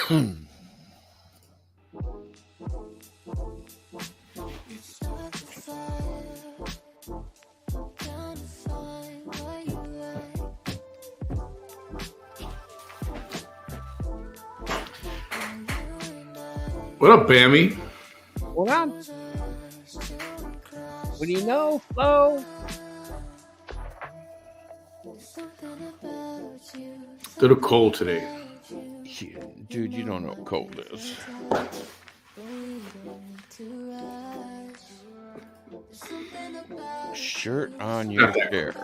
What up, Bammy? What up? What do you know, Flo? It's a little cold today. Dude, you don't know what cold is. Shirt on your chair.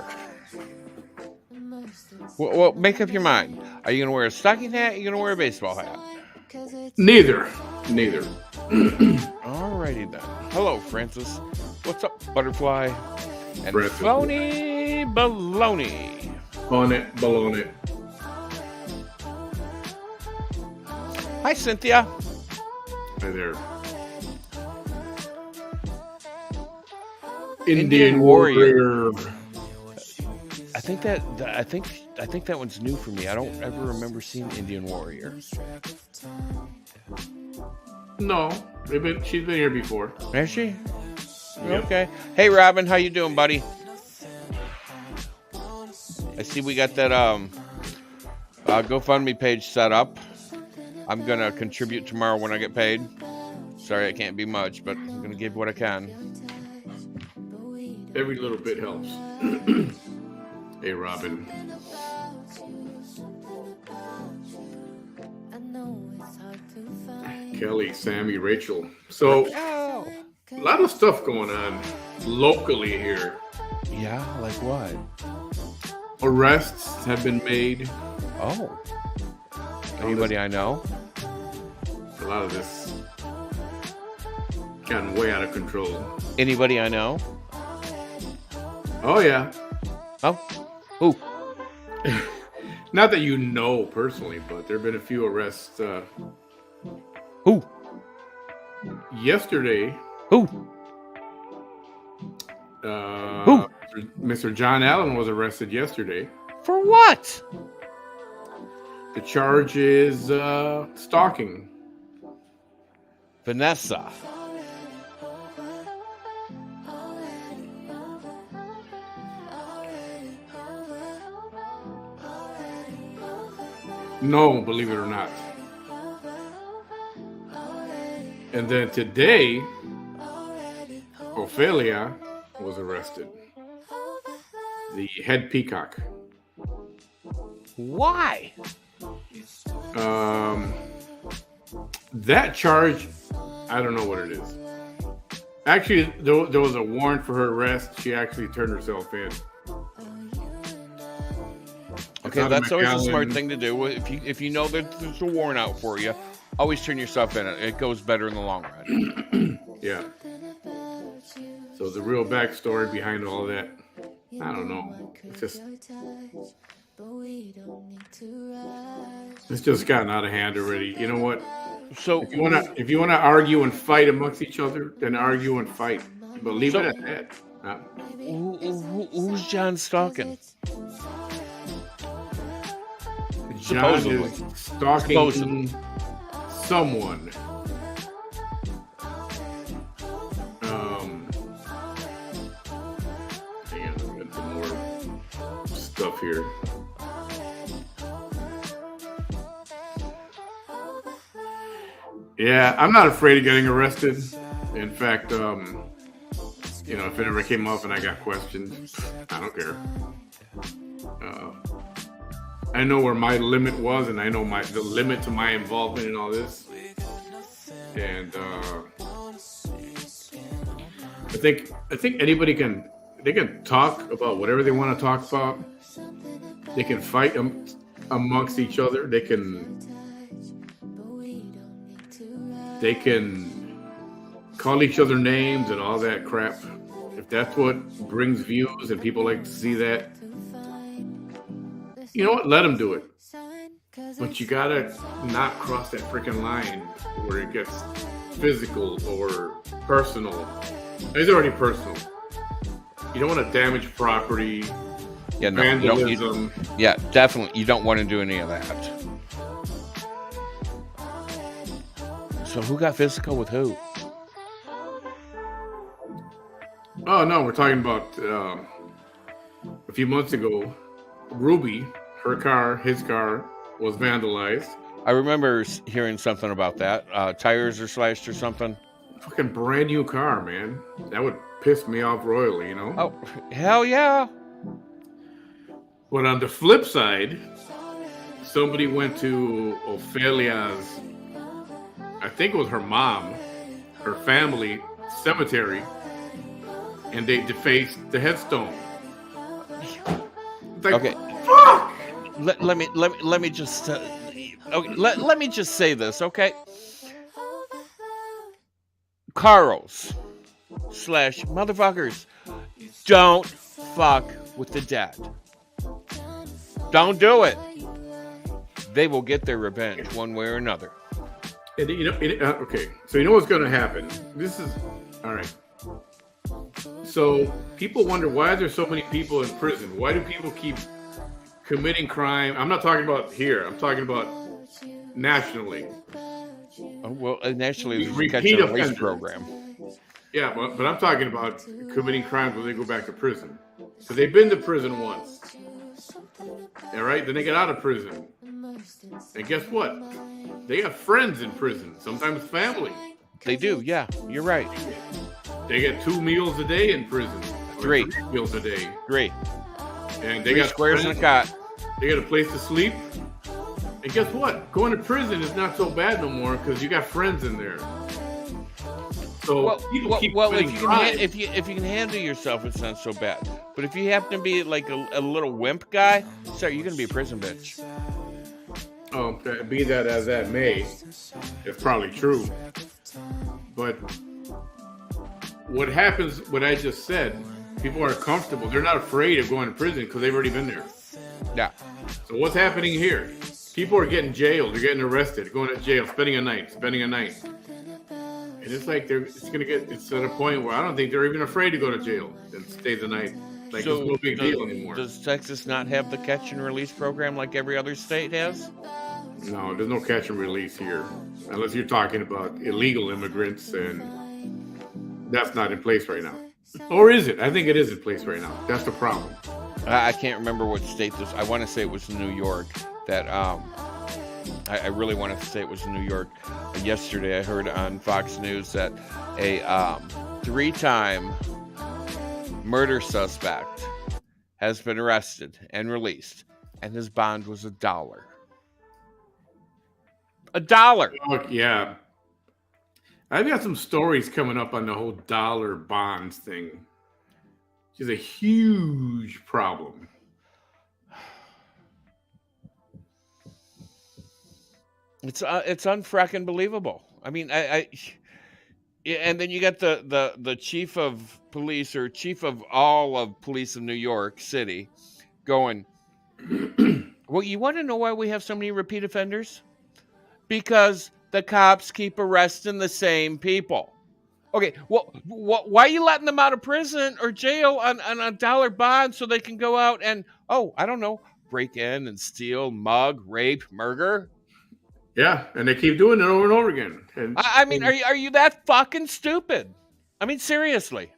Well, make up your mind. Are you going to wear a stocking hat? Are you going to wear a baseball hat? Neither. Alrighty then. Hello, Francis. What's up, Butterfly? And Francis. Phony Baloney. On it, baloney. Hi, Cynthia. Hi there. Indian Warrior. I think that one's new for me. I don't ever remember seeing Indian Warrior. No, she's been here before. Has she? Yep. Okay. Hey, Robin, how you doing, buddy? I see we got that GoFundMe page set up. I'm gonna contribute tomorrow when I get paid. Sorry, I can't be much, but I'm gonna give what I can. Every little bit helps. Hey, Robin. Kelly, Sammy, Rachel. So, a lot of stuff going on locally here. Yeah, like what? Arrests have been made. Oh. Anybody I know? A lot of this gotten way out of control. Anybody I know? Oh, yeah. Oh. Who? Not that you know personally, but there have been a few arrests. Who? Yesterday. Who? Who? Mr. John Allen was arrested yesterday. For what? The charge is stalking. Vanessa. No, believe it or not. And then today, Ophelia was arrested. The head peacock. Why? That charge, I don't know what it is. Actually, there was a warrant for her arrest. She actually turned herself in. Okay, that's always a smart thing to do. If you know that there's a warrant out for you, always turn yourself in. It goes better in the long run. Yeah. So the real backstory behind all that, I don't know. It's just gotten out of hand already. You know what? So if you wanna argue and fight amongst each other, then argue and fight. But leave it at that. Who's John stalking? John is stalking someone. Hang on, I've got some more stuff here. Yeah, I'm not afraid of getting arrested. In fact, if it ever came up and I got questioned, I don't care. I know where my limit was, and I know the limit to my involvement in all this. And I think anybody can talk about whatever they want to talk about. They can fight amongst each other. They can call each other names and all that crap. If that's what brings views and people like to see that, you know what? Let them do it. But you gotta not cross that freaking line where it gets physical or personal. It's already personal. You don't want to damage property. Yeah, no, vandalism. yeah, definitely. You don't want to do any of that. So who got physical with who? Oh no, we're talking about a few months ago. Ruby, his car was vandalized. I remember hearing something about that. Tires are slashed or something. Fucking brand new car, man. That would piss me off royally, you know? Oh, hell yeah. But on the flip side, somebody went to Ophelia's, I think it was her mom, her family cemetery, and they defaced the headstone. Like, okay. Fuck! Let me just okay. Let me just say this, okay? Carls / motherfuckers, don't fuck with the dead. Don't do it. They will get their revenge one way or another. And okay, so you know what's going to happen. This is all right. So people wonder, why are there so many people in prison? Why do people keep committing crime? I'm not talking about here. I'm talking about nationally. Oh, well, nationally, there's a catch Repeat and release offender program. Yeah, but I'm talking about committing crimes when they go back to prison. So they've been to prison once. All right, then they get out of prison. And guess what? They got friends in prison, sometimes family. They do, yeah, you're right. They get 2 meals a day in prison. 3 meals a day. 3. And they 3 got squares and a cot. They got a place to sleep. And guess what? Going to prison is not so bad no more because you got friends in there. So people keep if you can handle yourself, it's not so bad. But if you happen to be like a little wimp guy, sorry, you're gonna be a prison bitch. Oh, be that as that may, it's probably true. But what happens, what I just said, people are comfortable. They're not afraid of going to prison because they've already been there. Yeah. So what's happening here? People are getting jailed. They're getting arrested, going to jail, spending a night. And it's like it's at a point where I don't think they're even afraid to go to jail and stay the night. Like, it's no big deal anymore. Does Texas not have the catch and release program like every other state has? No, there's no catch and release here. Unless you're talking about illegal immigrants, and that's not in place right now. Or is it? I think it is in place right now. That's the problem. I can't remember what state this. I want to say it was New York. That I really want to say it was New York. Yesterday, I heard on Fox News that a 3-time murder suspect has been arrested and released, and his bond was $1. $1. Oh, yeah. I've got some stories coming up on the whole dollar bonds thing. Which is a huge problem. It's unfracking believable. I mean, and then you got the chief of police or chief of all of police of New York City going, well, you want to know why we have so many repeat offenders? Because the cops keep arresting the same people. Okay, well, why are you letting them out of prison or jail on a $1 bond so they can go out and, I don't know, break in and steal, mug, rape, murder? Yeah, and they keep doing it over and over again. And I mean, are you that fucking stupid? I mean, seriously.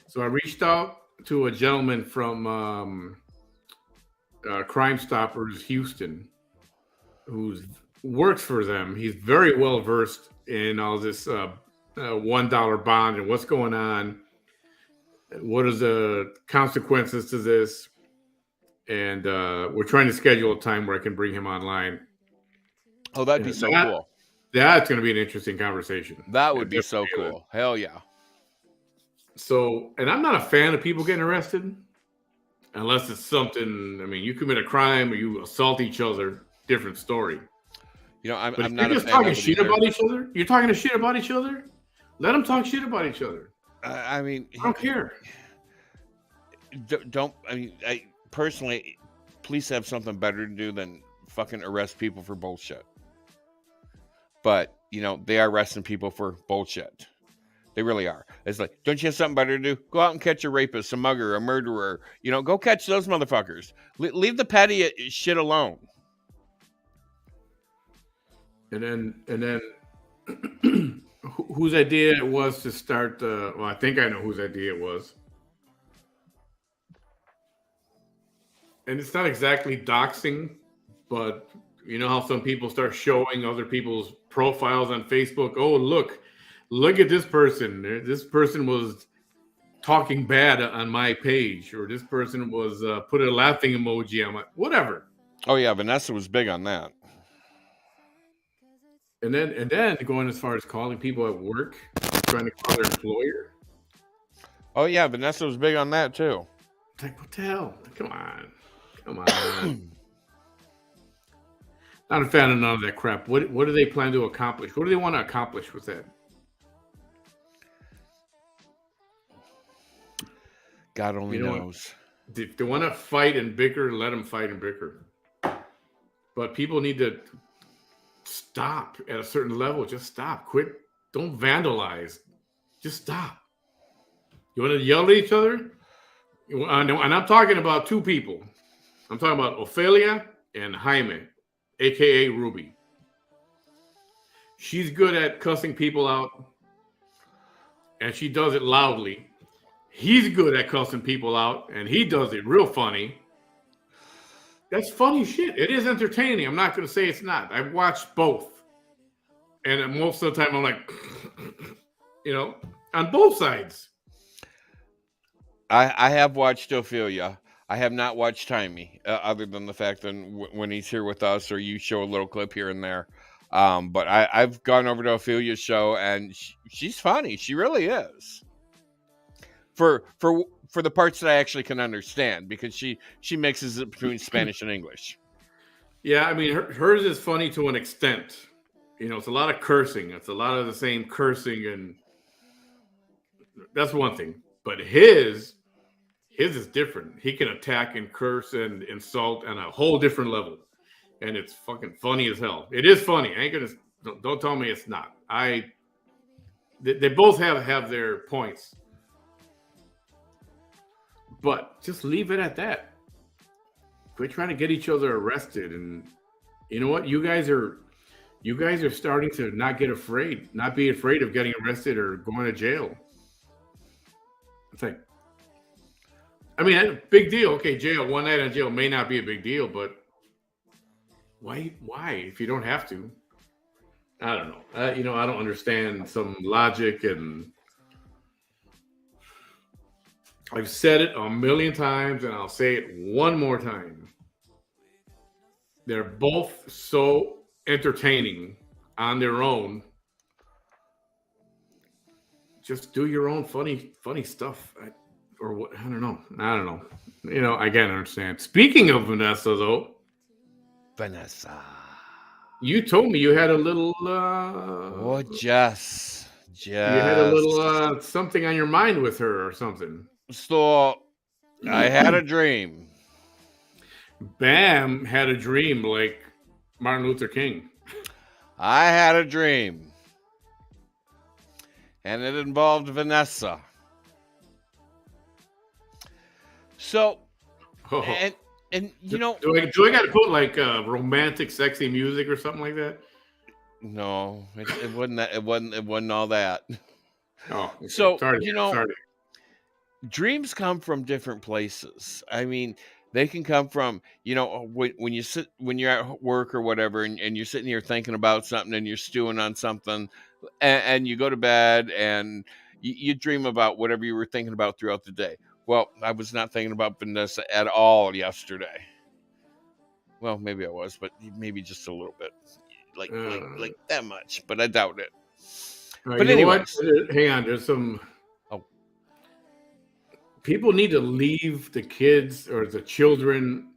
So I reached out to a gentleman from Crime Stoppers Houston, who works for them. He's very well versed in all this $1 bond and what's going on. What are the consequences to this? And we're trying to schedule a time where I can bring him online. Oh, that'd be so cool. That's going to be an interesting conversation. That would be so cool. Hell yeah. So, and I'm not a fan of people getting arrested unless it's something, I mean, you commit a crime or you assault each other, different story. You know, I'm not a fan. You're just talking shit about each other? You're talking shit about each other? Let them talk shit about each other. I mean, I don't care. I personally, police have something better to do than fucking arrest people for bullshit. But, you know, they are arresting people for bullshit. They really are. It's like, don't you have something better to do? Go out and catch a rapist, a mugger, a murderer. You know, go catch those motherfuckers. Leave the petty shit alone. And then whose idea it was to start the. Well, I think I know whose idea it was, and it's not exactly doxing, but you know how some people start showing other people's profiles on Facebook. Oh, look at this person. This person was talking bad on my page, or this person was put a laughing emoji on my whatever. Oh yeah, Vanessa was big on that. And then going as far as calling people at work, trying to call their employer. Oh yeah, Vanessa was big on that too. It's like, what the hell? Come on. Not a fan of none of that crap. What do they plan to accomplish? What do they want to accomplish with that? God only knows. If they want to fight and bicker, let them fight and bicker. But people need to stop at a certain level. Just stop. Quit. Don't vandalize. Just stop. You want to yell at each other? And I'm talking about two people. I'm talking about Ophelia and Jaime, a.k.a. Ruby. She's good at cussing people out, and she does it loudly. He's good at cussing people out, and he does it real funny. That's funny shit. It is entertaining. I'm not going to say it's not. I've watched both. And most of the time, I'm like, on both sides. I have watched Ophelia. I have not watched Jaime, other than the fact that when he's here with us, or you show a little clip here and there. But I've gone over to Ophelia's show, and she's funny. She really is. For the parts that I actually can understand, because she mixes it between Spanish and English. Yeah, I mean, hers is funny to an extent. It's a lot of cursing. It's a lot of the same cursing, and that's one thing. But his is different. He can attack and curse and insult on a whole different level, and it's fucking funny as hell. It is funny. I ain't gonna. Don't tell me it's not. They both have their points, but just leave it at that. Quit trying to get each other arrested, and you know what? You guys are starting to not be afraid of getting arrested or going to jail. It's like, I mean, big deal. Okay, jail, one night in jail may not be a big deal, but why if you don't have to? I don't know. I don't understand some logic, and I've said it a million times, and I'll say it one more time. They're both so entertaining on their own. Just do your own funny stuff. Or what? I don't know. I can't understand. Speaking of Vanessa, though. Vanessa. You told me you had a little... Jess. You had a little something on your mind with her or something. So, I had a dream. Bam had a dream like Martin Luther King. I had a dream. And it involved Vanessa. So, and do I got to put like romantic, sexy music or something like that? No, it wasn't that. It wasn't all that. Oh, okay. So sorry. Dreams come from different places. I mean, they can come from when you're at work or whatever, and you're sitting here thinking about something, and you're stewing on something, and you go to bed and you dream about whatever you were thinking about throughout the day. Well, I was not thinking about Vanessa at all yesterday. Well, maybe I was, but maybe just a little bit, like that much. But I doubt it. But anyway, hang on. There's some. People need to leave the kids or the children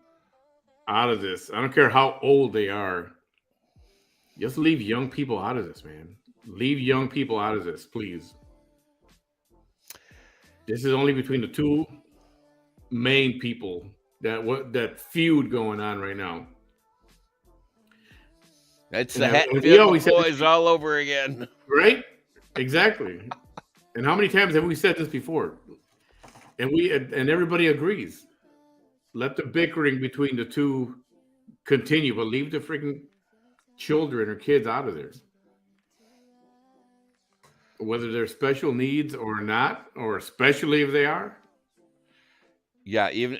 out of this. I don't care how old they are. Just leave young people out of this, man. Leave young people out of this, please. This is only between the two main people that feud going on right now. It's the Hatfield boys all over again. Right? Exactly. And how many times have we said this before? And everybody agrees. Let the bickering between the two continue, but leave the freaking children or kids out of there. whether they're special needs or not, or especially if they are. Yeah, even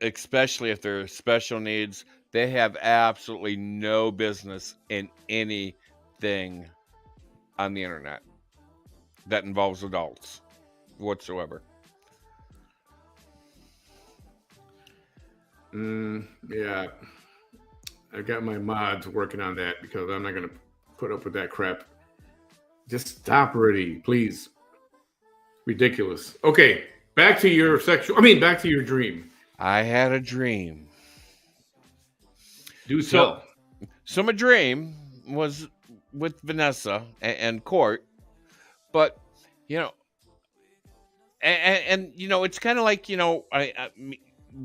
especially if they're special needs, they have absolutely no business in anything on the internet that involves adults whatsoever. Yeah, I've got my mods working on that because I'm not going to put up with that crap. Just stop already, please. Ridiculous. Okay, back to your sexual. I mean, back to your dream. I had a dream. Do So, tell. so my dream was with Vanessa and Court, but you know, and you know, it's kind of like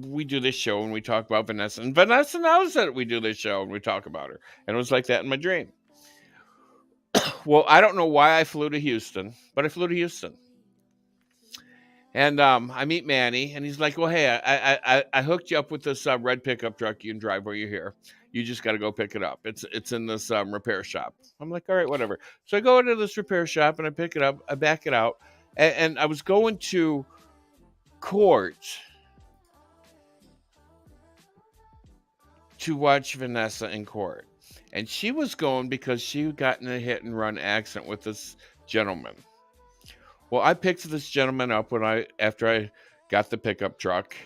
we do this show and we talk about Vanessa, and Vanessa knows that we do this show and we talk about her, and it was like that in my dream. Well, I don't know why I flew to Houston, but I flew to Houston. And I meet Manny, and he's like, "Well, hey, I hooked you up with this red pickup truck. You can drive where you're here. You just got to go pick it up. It's in this repair shop." I'm like, "All right, whatever." So I go into this repair shop and I pick it up. I back it out, and I was going to Court to watch Vanessa in Court, and she was going because she got in a hit and run accident with this gentleman. Well, I picked this gentleman up after I got the pickup truck,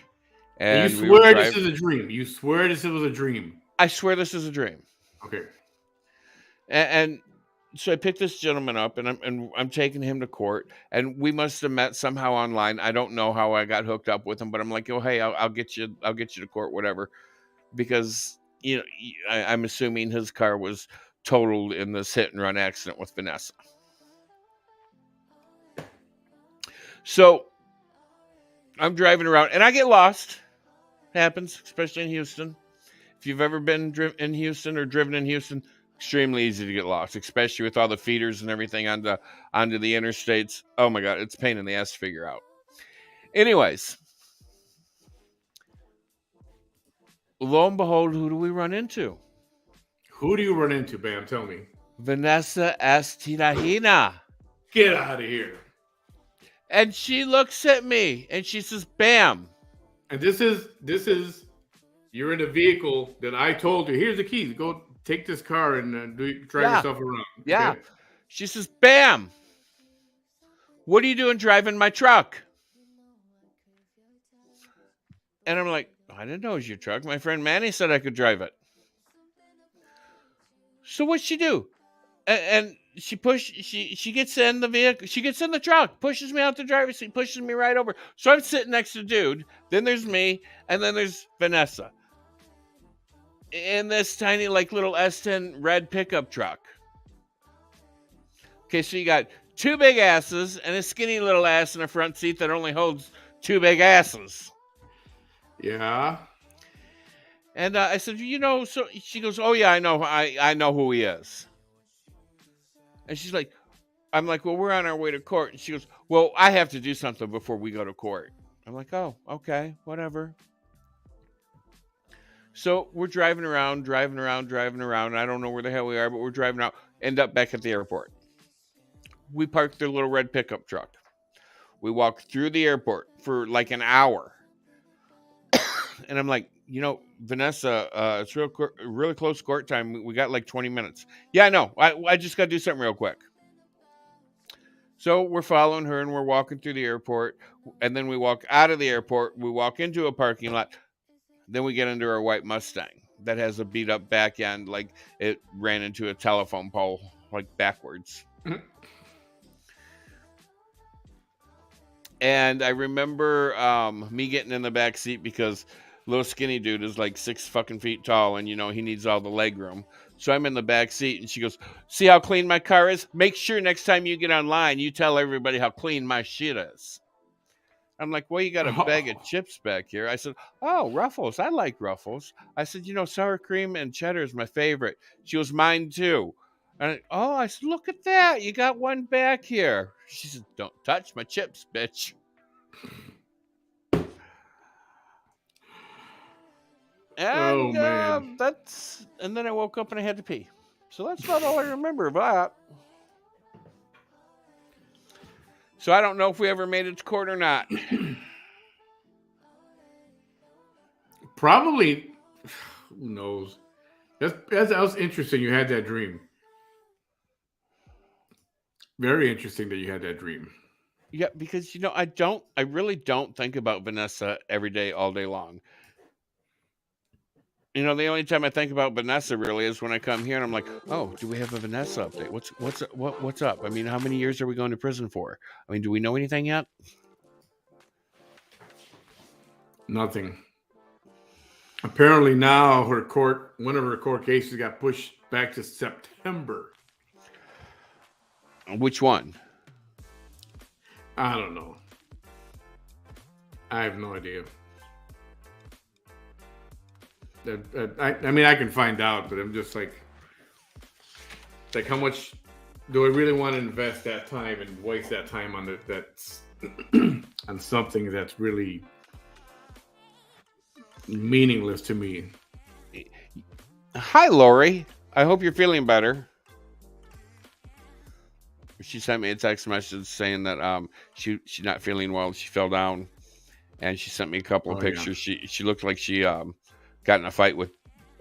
And you and we were swear this driving. is a dream. You swear this was a dream. I swear this is a dream. Okay. And so I picked this gentleman up, and I'm taking him to court, and we must have met somehow online. I don't know how I got hooked up with him, but I'm like, "Oh, hey, I'll get you to court, whatever," because I'm assuming his car was totaled in this hit and run accident with Vanessa. So I'm driving around, and I get lost. Happens, especially in Houston. If you've ever been in Houston or driven in Houston, extremely easy to get lost, especially with all the feeders and everything onto the interstates. Oh my God, it's a pain in the ass to figure out. Anyways, lo and behold, who do we run into? Who do you run into, Bam? Tell me. Vanessa Astirahina. Get out of here. And she looks at me and she says, "Bam." And this is you're in a vehicle that I told you. Here's the keys. Go take this car and drive yourself around. Yeah. Okay? She says, "Bam. What are you doing driving my truck?" And I'm like, "I didn't know it was your truck. My friend Manny said I could drive it." So what'd she do? And she gets in the vehicle. She gets in the truck, pushes me out the driver's seat, pushes me right over. So I'm sitting next to dude. Then there's me, and then there's Vanessa in this tiny, like, little S10 red pickup truck. Okay, so you got two big asses and a skinny little ass in a front seat that only holds two big asses. Yeah. And I said, so she goes, "Oh yeah, I know who he is." And she's like, I'm like, "Well, we're on our way to court." And she goes, "Well, I have to do something before we go to court." I'm like, "Oh, okay, whatever." So we're driving around. I don't know where the hell we are, but we're driving out. End up back at the airport. We parked their little red pickup truck. We walked through the airport for like an hour. And I'm like, "Vanessa, it's really close court time. We got like 20 minutes. Yeah, I know. I just got to do something real quick." So we're following her and we're walking through the airport. And then we walk out of the airport. We walk into a parking lot. Then we get into our white Mustang that has a beat up back end. Like it ran into a telephone pole, like backwards. And I remember me getting in the back seat because little skinny dude is like 6 fucking feet tall, and he needs all the leg room. So I'm in the back seat, and she goes, "See how clean my car is? Make sure next time you get online, you tell everybody how clean my shit is." I'm like, "Well, you got a bag of chips back here." I said, "Oh, Ruffles. I like Ruffles." I said, "Sour cream and cheddar is my favorite." She goes, "Mine too." And I said, "Look at that. You got one back here." She said, "Don't touch my chips, bitch." Oh And man. and then I woke up and I had to pee. So that's not all I remember of that. So I don't know if we ever made it to court or not. Probably, who knows? That was interesting. You had that dream. Very interesting that you had that dream. Yeah, because I really don't think about Vanessa every day, all day long. The only time I think about Vanessa really is when I come here and I'm like, oh, do we have a Vanessa update? What's up? I mean, how many years are we going to prison for? I mean, do we know anything yet? Nothing. Apparently now one of her court cases got pushed back to September. Which one? I don't know. I have no idea. I mean, I can find out, but I'm just like, how much do I really want to invest that time and waste that time on that's on something that's really meaningless to me? Hi, Lori. I hope you're feeling better. She sent me a text message saying that she's not feeling well. She fell down, and she sent me a couple of pictures. Yeah. She looked like she got in a fight with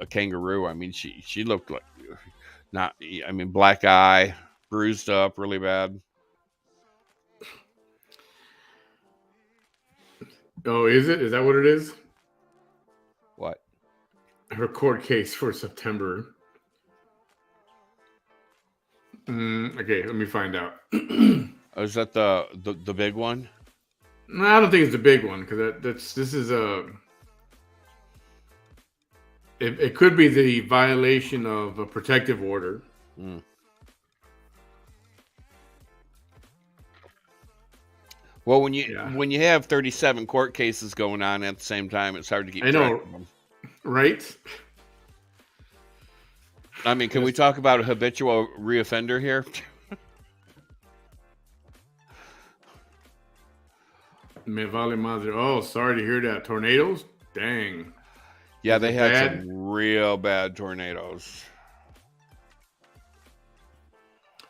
a kangaroo. I mean, she looked like black eye, bruised up, really bad. Oh, is it? Is that what it is? What? Her court case for September. Okay, let me find out. Is that the big one? No, I don't think it's the big one because this is a. It could be the violation of a protective order. Mm. Well, when you have 37 court cases going on at the same time, it's hard to keep track of them. Right? I mean, can we talk about a habitual reoffender here? Me vale madre. Oh, sorry to hear that. Tornadoes? Dang. Yeah, they had some real bad tornadoes.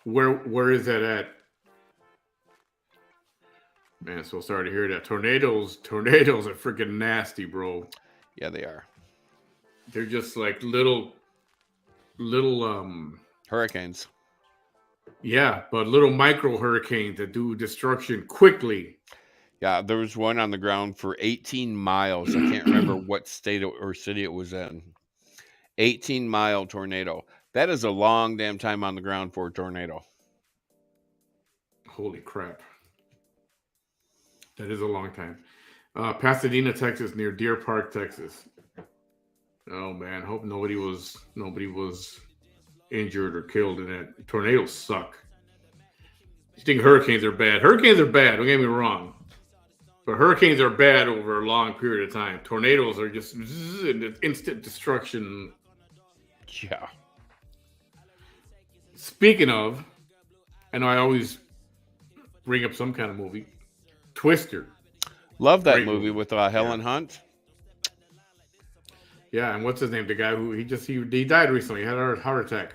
Where is that at? Man, so sorry to hear that. Tornadoes are freaking nasty, bro. Yeah, they are. They're just like little hurricanes. Yeah, but little micro hurricanes that do destruction quickly. Yeah, there was one on the ground for 18 miles. I can't remember what state or city it was in. 18-mile tornado. That is a long damn time on the ground for a tornado. Holy crap. That is a long time. Pasadena, Texas, near Deer Park, Texas. Oh man, hope nobody was injured or killed in that. Tornadoes suck. You think hurricanes are bad? Hurricanes are bad, don't get me wrong. But hurricanes are bad over a long period of time. Tornadoes are just instant destruction. Yeah. Speaking of, I know I always bring up some kind of movie. Twister. Love that movie with Helen Hunt. Yeah, and what's his name? The guy who he died recently. He had a heart attack.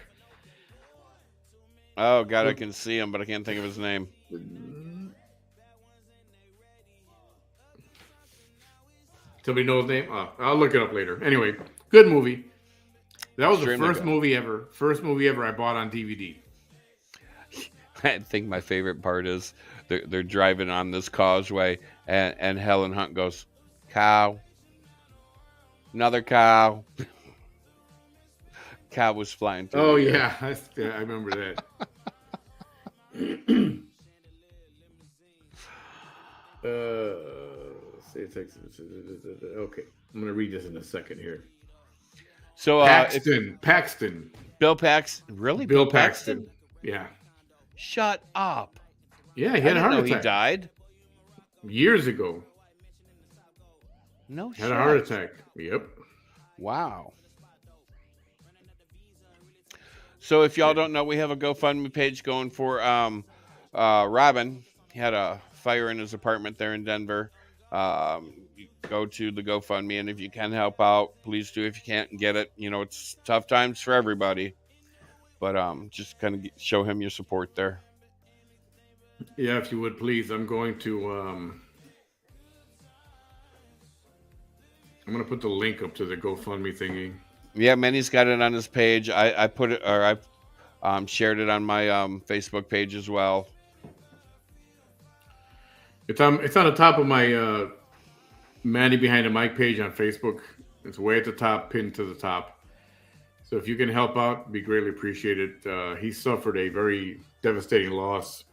Oh God, I can see him, but I can't think of his name. Somebody know his name? I'll look it up later. Anyway, good movie. That was the first movie ever. First movie ever I bought on DVD. I think my favorite part is they're driving on this causeway, and Helen Hunt goes, "Cow, another cow." Cow was flying through. Oh yeah, I remember that. Okay, I'm gonna read this in a second here. So Paxton. Bill Paxton. Really? Bill Paxton? Yeah. Shut up. Yeah, he had a heart attack. He died years ago. No shit. Had a heart attack. Yep. Wow. So if y'all don't know, we have a GoFundMe page going for Robin. He had a fire in his apartment there in Denver. You go to the GoFundMe, and if you can help out, please do. If you can't get it, it's tough times for everybody. But just kind of show him your support there. Yeah, if you would please, I'm gonna put the link up to the GoFundMe thingy. Yeah, Manny's got it on his page. I put it, or I shared it on my Facebook page as well. It's on the top of my Manny Behind the Mic page on Facebook. It's way at the top, pinned to the top. So if you can help out, be greatly appreciated. He suffered a very devastating loss.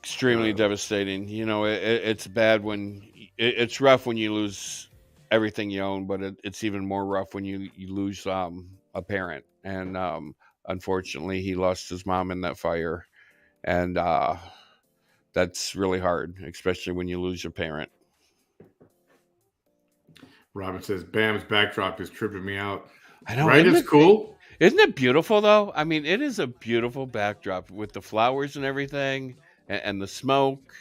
Extremely Uh, devastating. It's bad when it's rough when you lose everything you own, but it's even more rough when you lose a parent. And unfortunately, he lost his mom in that fire, and that's really hard, especially when you lose your parent. Robin says Bam's backdrop is tripping me out. I know, Right? It's cool. isn't it beautiful though? I mean, it is a beautiful backdrop with the flowers and everything, and the smoke.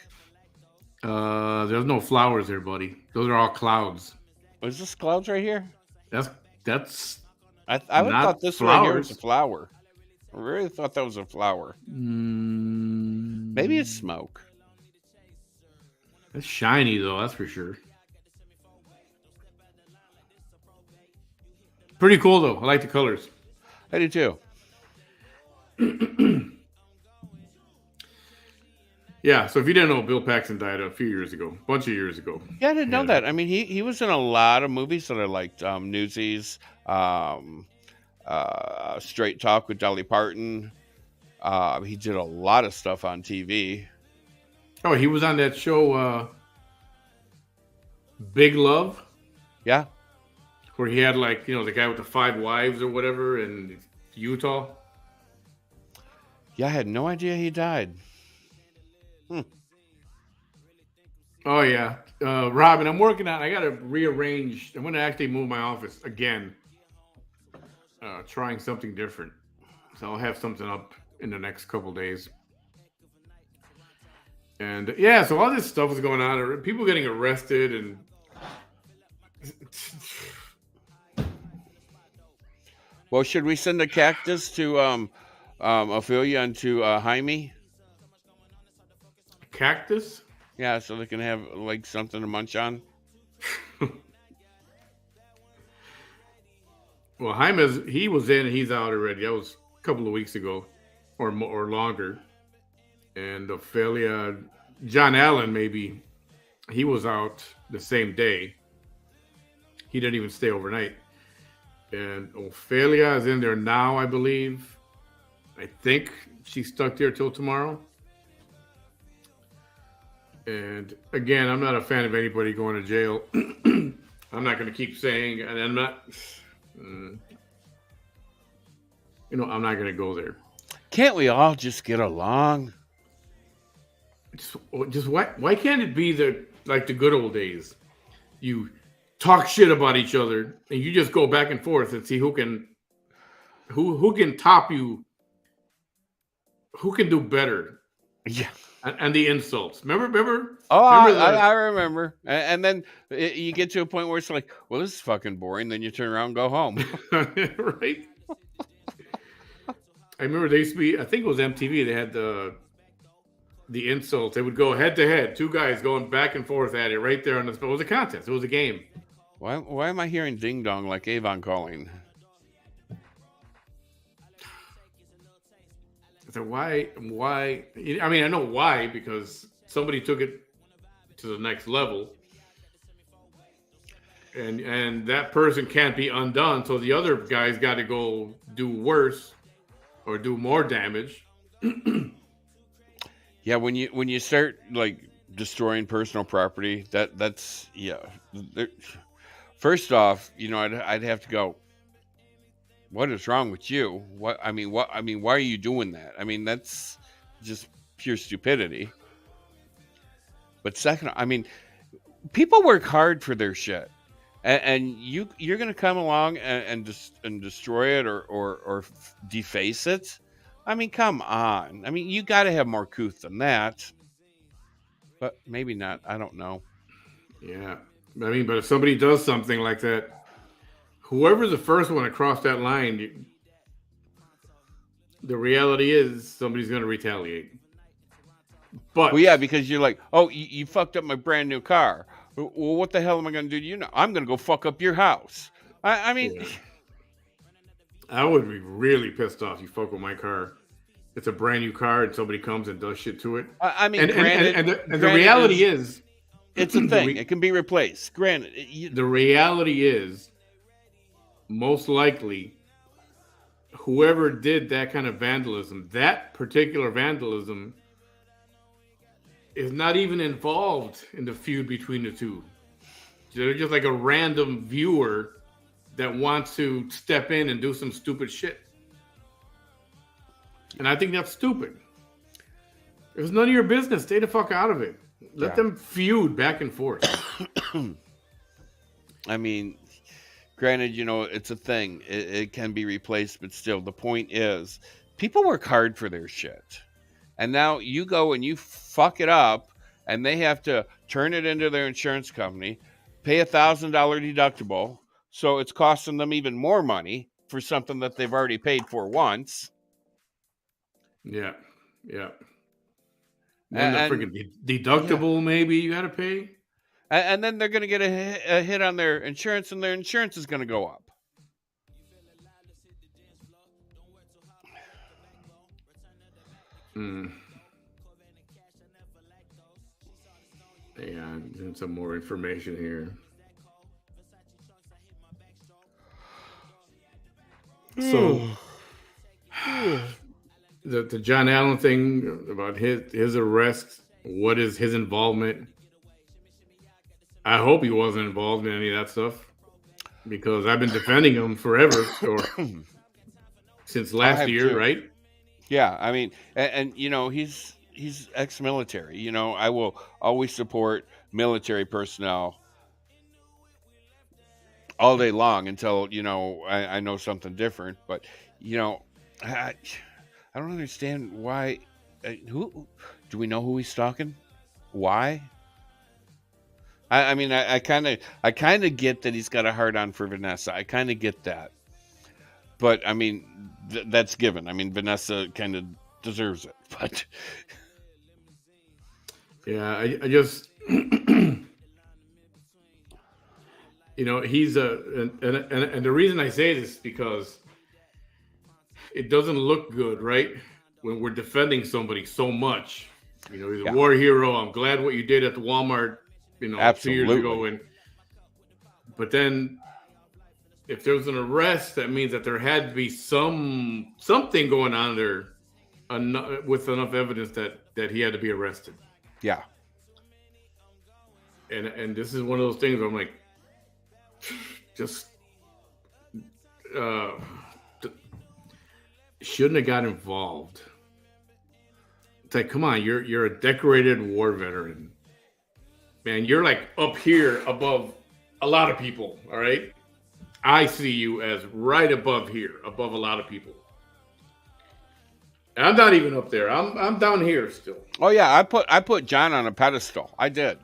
There's no flowers there, buddy. Those are all clouds. Is this clouds right here? That's that's I would thought not this right here was a flowers. flower. I really thought that was a flower. Maybe it's Mm, smoke. it's shiny though, that's for sure. Pretty cool though. I like the colors. I do too. Yeah. So if you didn't know, Bill Paxton died a few years ago, a bunch of years ago. Yeah, I didn't know Had a that. I mean, he was in a lot of movies that I liked. Newsies, um, Straight Talk with Dolly Parton. He did a lot of stuff on TV. Oh, he was on that show, Big Love, Yeah, where he had like the guy with the 5 wives or whatever in Utah. yeah. I had no idea he died. Hmm. Oh yeah, Robin, I'm working on. I got to rearrange. I'm going to actually move my office again, trying something different. So I'll have something up in the next couple days. And yeah, so all this stuff is going on. People getting arrested, and Well, should we send a cactus to Ophelia and to Jaime? cactus. Yeah, so they can have like something to munch on. Well, he was in. He's out already. That was a couple of weeks ago, or longer. And Ophelia, John Allen, maybe he was out the same day. He didn't even stay overnight. And Ophelia is in there now, I believe. I think she's stuck there till tomorrow. And again, I'm not a fan of anybody going to jail. I'm not going to keep saying, and I'm not, mm, I'm not going to go there. Can't we all just get along? Just why can't it be like the good old days? You talk shit about each other, and you just go back and forth and see who can top you, who can do better, Yeah. and the insults. Remember, Oh, remember I remember. And then you get to a point where it's like, well, this is fucking boring. Then you turn around and go home. right? I remember they used to be. I think it was MTV. They had the insults. They would go head to head, two guys going back and forth at it right there on the. It was a contest. It was a game. Why am I hearing ding dong like Avon calling? So why? I mean, I know why, because somebody took it to the next level, and that person can't be undone. So the other guy's got to go do worse or do more damage. Yeah, when you start like destroying personal property, that's yeah. First off, I'd have to go. What is wrong with you? Why are you doing that? I mean, that's just pure stupidity. But second, I mean, people work hard for their shit, and you're gonna come along and destroy it or deface it. I mean, come on. I mean, you got to have more couth than that. But maybe not. I don't know. Yeah, I mean, but if somebody does something like that, whoever's the first one across that line, the reality is somebody's going to retaliate. But Well, yeah, because you're like, oh, you fucked up my brand new car. Well, what the hell am I going to do to you now? I'm going to go fuck up your house. I mean, yeah, I would be really pissed off. You fuck with my car. It's a brand new car, and somebody comes and does shit to it. I mean, And the granted reality is is, it's a the thing. It can be replaced. Granted, the reality is, most likely, whoever did that kind of vandalism, that particular vandalism, is not even involved in the feud between the two. They're just like a random viewer that wants to step in and do some stupid shit. And I think that's stupid. It's none of your business. Stay the fuck out of it. Let them feud back and forth. I mean, granted, it's a thing. It can be replaced, but still, the point is, people work hard for their shit. And now you go and you fuck it up, and they have to turn it into their insurance company, pay $1,000 deductible, so it's costing them even more money for something that they've already paid for once. Yeah. Then the freaking deductible, maybe you got to pay. And then they're going to get a hit on their insurance, and their insurance is going to go up. Yeah, and some more information here. So, the John Allen thing about his arrest, what is his involvement? I hope he wasn't involved in any of that stuff, because I've been defending him forever, or since last year, too. right? Yeah, I mean, and he's ex-military. I will always support military personnel all day long until I know something different. But I don't understand why. Who do we know who he's stalking? Why? I mean, I kind of get that he's got a hard on for Vanessa. I kind of get that, but I mean, that's given. I mean, Vanessa kind of deserves it, but yeah, I just he's and the reason I say this is because it doesn't look good, right? When we're defending somebody so much, he's a war hero. I'm glad what you did at the Walmart, absolutely. 2 years ago, but then if there's an arrest, that means that there had to be something going on there, with enough evidence that he had to be arrested. Yeah. And this is one of those things where I'm like, just shouldn't have got involved. It's like, come on, you're a decorated war veteran, man. You're like up here above a lot of people. All right, I see you as right above here, above a lot of people. And I'm not even up there. I'm down here still. Oh yeah, I put John on a pedestal. I did.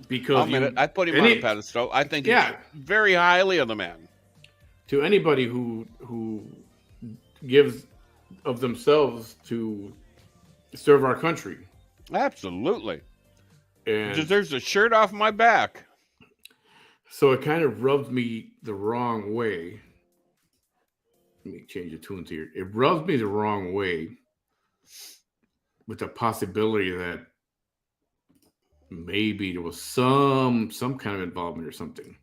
Because I put him on a pedestal. I think very highly of the man. To anybody who gives of themselves to serve our country. Absolutely. And deserves a shirt off my back. So it kind of rubs me the wrong way. Let me change the tunes here. It rubs me the wrong way with the possibility that maybe there was some kind of involvement or something.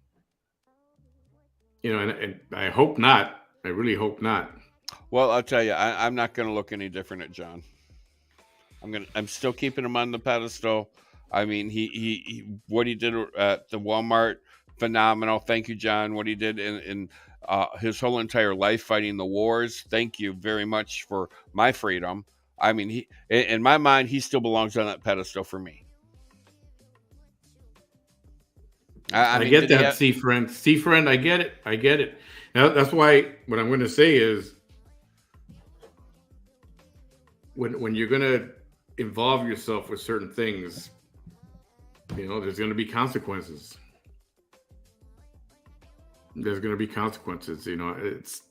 And I hope not. I really hope not. Well, I'll tell you, I'm not going to look any different at John. I'm still keeping him on the pedestal. I mean, he what he did at the Walmart, phenomenal. Thank you, John. What he did in his whole entire life fighting the wars. Thank you very much for my freedom. I mean, in my mind, he still belongs on that pedestal for me. I mean, get that, C-friend. C-friend, I get it. Now, that's why what I'm going to say is when you're going to involve yourself with certain things, there's going to be consequences. There's going to be consequences, it's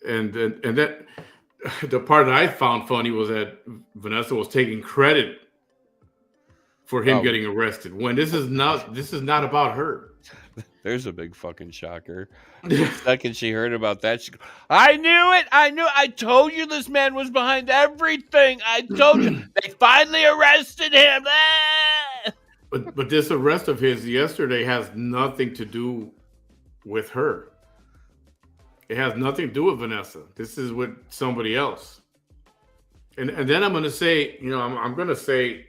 and that the part that I found funny was that Vanessa was taking credit for him Oh, getting arrested when this is not about her. there's a big fucking shocker. The second she heard about that, she goes, I knew it. I told you this man was behind everything. I told you. They finally arrested him. Ah! But this arrest of his yesterday has nothing to do with her. It has nothing to do with Vanessa. This is with somebody else. And then I'm going to say, I'm going to say,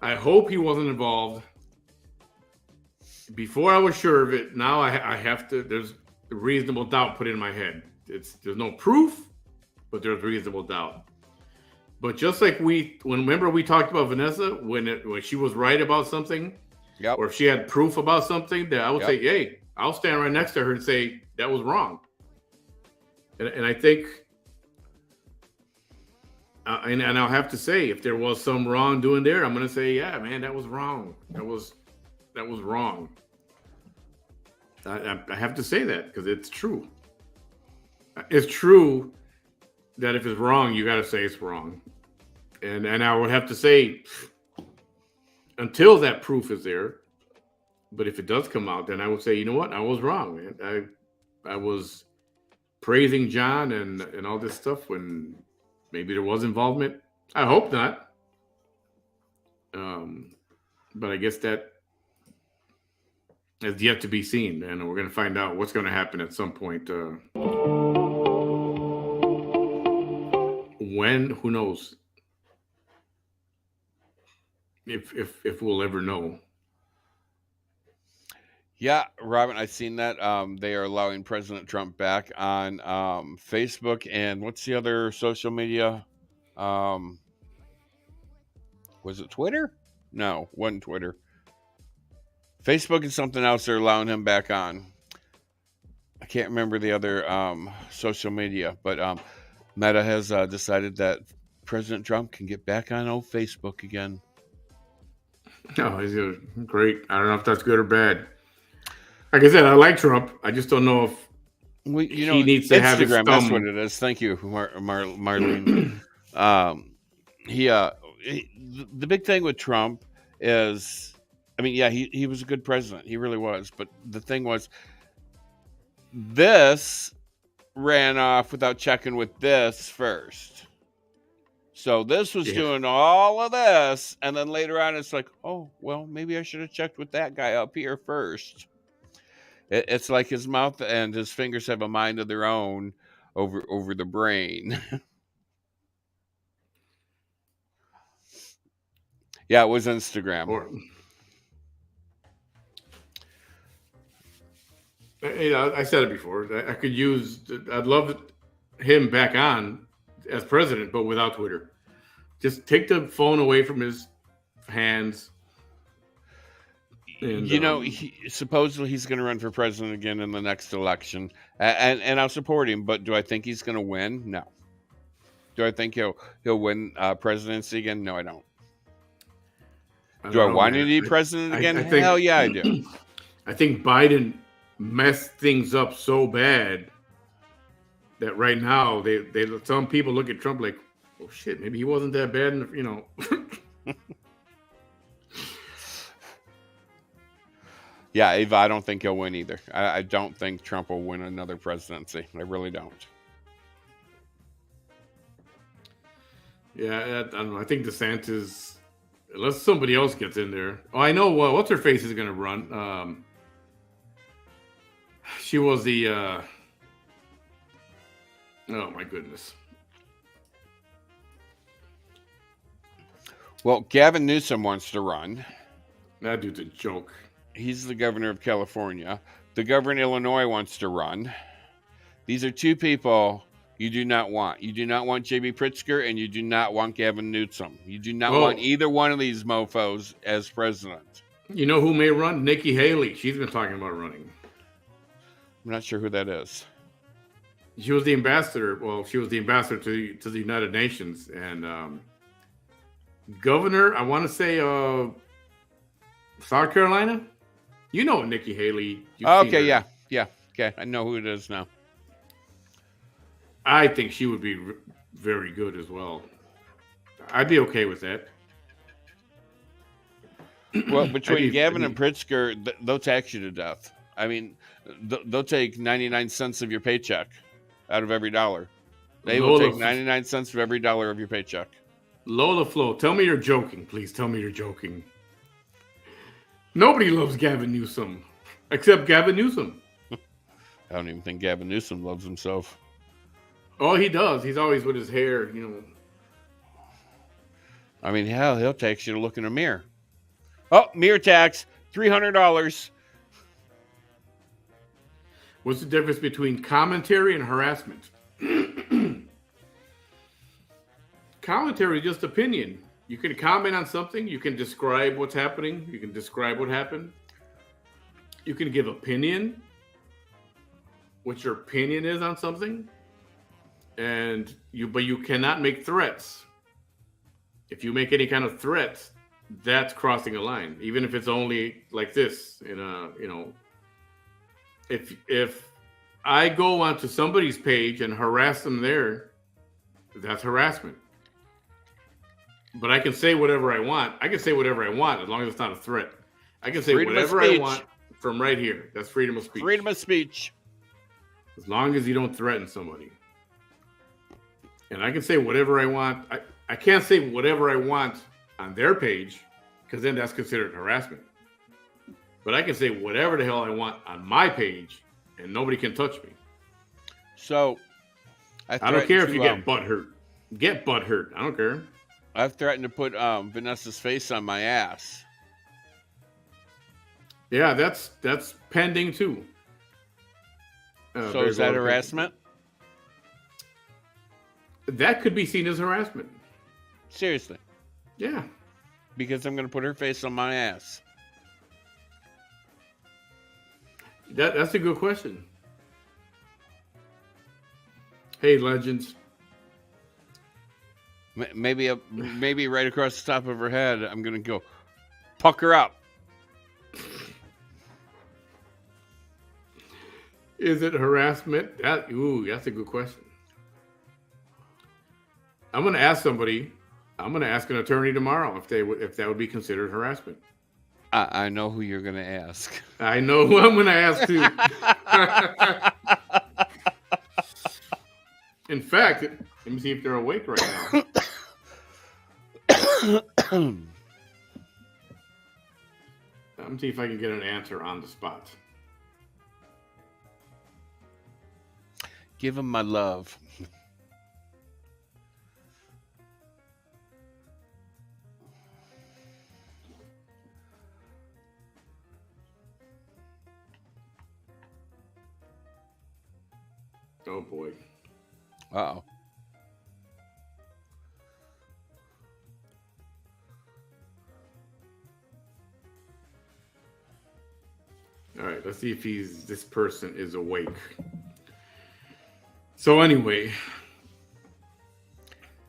I hope he wasn't involved. Before I was sure of it. Now I have to. There's a reasonable doubt put in my head. There's no proof, but there's reasonable doubt. But just like remember we talked about Vanessa when she was right about something, Yep. or if she had proof about something, that I would Yep. say, hey, I'll stand right next to her and say that was wrong. And I think, and I'll have to say, if there was some wrongdoing there, I'm going to say, yeah, man, that was wrong. That was wrong. I have to say that because it's true. It's true that if it's wrong, you got to say it's wrong. And I would have to say, until that proof is there, but if it does come out, then I would say, you know what? I was wrong, man. I was praising John and all this stuff when maybe there was involvement. I hope not. But I guess that is yet to be seen, and we're going to find out what's going to happen at some point. When? Who knows? If we'll ever know. Yeah, Robin, I've seen that. They are allowing President Trump back on Facebook and what's the other social media? Was it Twitter? No, wasn't Twitter. Facebook is something else they're allowing him back on. I can't remember the other social media, but Meta has decided that President Trump can get back on old Facebook again. Oh, he's great. I don't know if that's good or bad. Like I said, I like Trump. I just don't know if he needs to have his thumb. That's what it is. Thank you, Marlene. The big thing with Trump is, I mean, yeah, he was a good president. He really was. But the thing was, this ran off without checking with this first. So this was doing all of this, and then later on it's like, oh, well, maybe I should have checked with that guy up here first. It's like his mouth and his fingers have a mind of their own over the brain. Yeah, it was Instagram. I said it before. I'd love him back on as president, but without Twitter. Just take the phone away from his hands. And, supposedly he's going to run for president again in the next election, and I'll support him. But do I think he's going to win? No. Do I think he'll win presidency again? No, I don't. Do I want him to be president again? Hell yeah, I do. I think Biden messed things up so bad that right now some people look at Trump like, oh shit, maybe he wasn't that bad, Yeah, Eva, I don't think he'll win either. I don't think Trump will win another presidency. I really don't. Yeah, I don't know. I think DeSantis, unless somebody else gets in there. Oh, I know what's her face is going to run. She was the. Oh my goodness. Well, Gavin Newsom wants to run. That dude's a joke. He's the governor of California. The governor of Illinois wants to run. These are two people you do not want. You do not want J.B. Pritzker, and you do not want Gavin Newsom. You do not want either one of these mofos as president. You know who may run? Nikki Haley. She's been talking about running. I'm not sure who that is. She was the ambassador. Well, she was the ambassador to the United Nations. And governor, I want to say South Carolina. You know Nikki Haley. Okay, yeah. Okay, I know who it is now. I think she would be very good as well. I'd be okay with that. Well, I'd between be, I'd Gavin and be, Pritzker, they'll tax you to death. I mean, they'll take 99 cents of your paycheck out of every dollar. They will take 99 cents of every dollar of your paycheck. Lola Flo, tell me you're joking. Please tell me you're joking. Nobody loves Gavin Newsom except Gavin Newsom. I don't even think Gavin Newsom loves himself. Oh, he does. He's always with his hair, I mean, hell, he'll tax you to look in a mirror. Oh, mirror tax, $300. What's the difference between commentary and harassment? Commentary is just opinion. You can comment on something. You can describe what's happening. You can describe what happened. You can give opinion, what your opinion is on something, but you cannot make threats. If you make any kind of threats, that's crossing a line. Even if it's only like this, if I go onto somebody's page and harass them there, that's harassment. But I can say whatever I want. I can say whatever I want as long as it's not a threat. I can say whatever I want from right here. That's freedom of speech. Freedom of speech. As long as you don't threaten somebody. And I can say whatever I want. I can't say whatever I want on their page because then that's considered harassment. But I can say whatever the hell I want on my page and nobody can touch me. So, I don't care if you get butt hurt. Get butt hurt. I don't care. I've threatened to put Vanessa's face on my ass. Yeah, that's pending too. So is that harassment? That could be seen as harassment. Seriously. Yeah. Because I'm going to put her face on my ass. That's a good question. Hey, legends. Maybe right across the top of her head, I'm going to go, pucker up. Is it harassment? That's a good question. I'm going to ask somebody. I'm going to ask an attorney tomorrow if that would be considered harassment. I know who you're going to ask. I know who I'm going to ask too. In fact, let me see if they're awake right now. Let me see if I can get an answer on the spot. Give him my love. Oh boy. Uh-oh. All right, let's see if this person is awake. So anyway.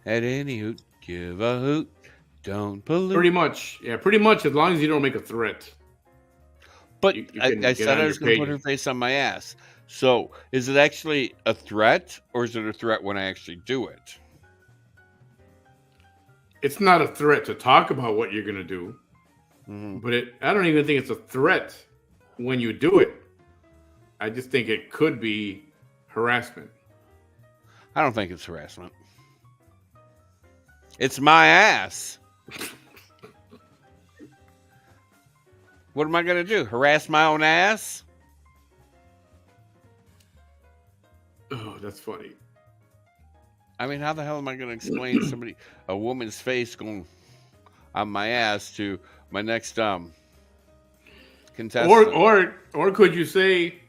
At any hoot, give a hoot, don't pollute. Pretty much, as long as you don't make a threat. But I said I was going to put her face on my ass. So, is it actually a threat, or is it a threat when I actually do it? It's not a threat to talk about what you're going to do. Mm-hmm. But I don't even think it's a threat when you do it. I just think it could be harassment. I don't think it's harassment. It's my ass. What am I going to do? Harass my own ass? Oh, that's funny. I mean, how the hell am I going to explain a woman's face going on my ass to my next contestant? Or could you say,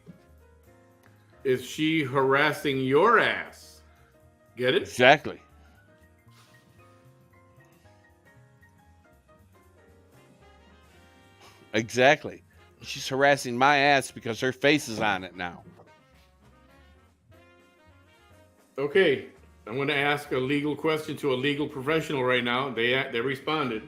is she harassing your ass? Get it? Exactly. Exactly. She's harassing my ass because her face is on it now. Okay, I'm going to ask a legal question to a legal professional right now. They responded.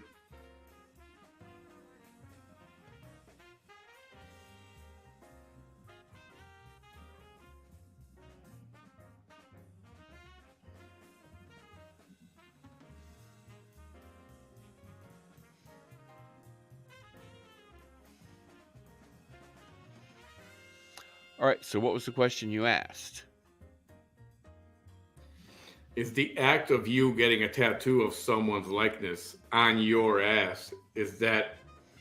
All right. So what was the question you asked? Is the act of you getting a tattoo of someone's likeness on your ass, is that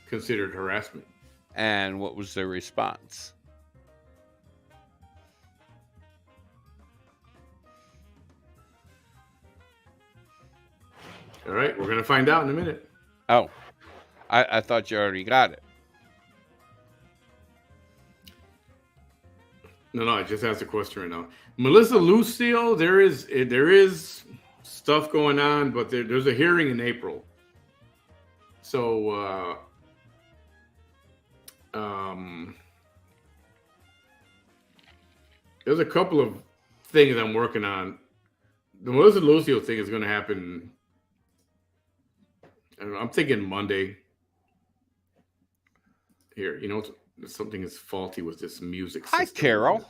considered harassment? And what was their response? All right, we're going to find out in a minute. Oh, I thought you already got it. No, I just asked a question right now. Melissa Lucio, there is stuff going on, but there's a hearing in April. So there's a couple of things I'm working on. The Melissa Lucio thing is going to happen. I don't know, I'm thinking Monday. Here, something is faulty with this music system. Hi, Carol.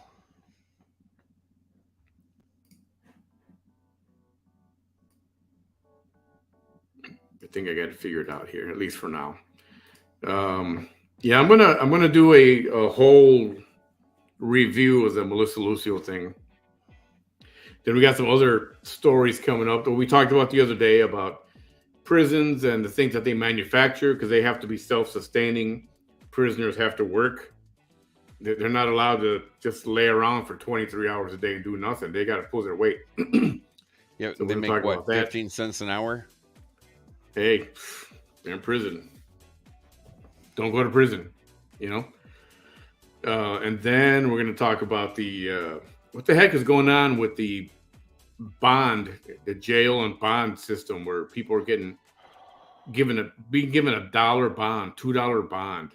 I think I got it figured out here, at least for now. Yeah, I'm gonna do a whole review of the Melissa Lucio thing. Then we got some other stories coming up that we talked about the other day about prisons and the things that they manufacture, because they have to be self-sustaining. Prisoners have to work. They're not allowed to just lay around for 23 hours a day and do nothing. They got to pull their weight. Yeah, So they we're make talking what, about that. 15 cents an hour? Hey, they're in prison. Don't go to prison, And then we're going to talk about the what the heck is going on with the bond, the jail and bond system, where people are being given $1 bond, $2 bond,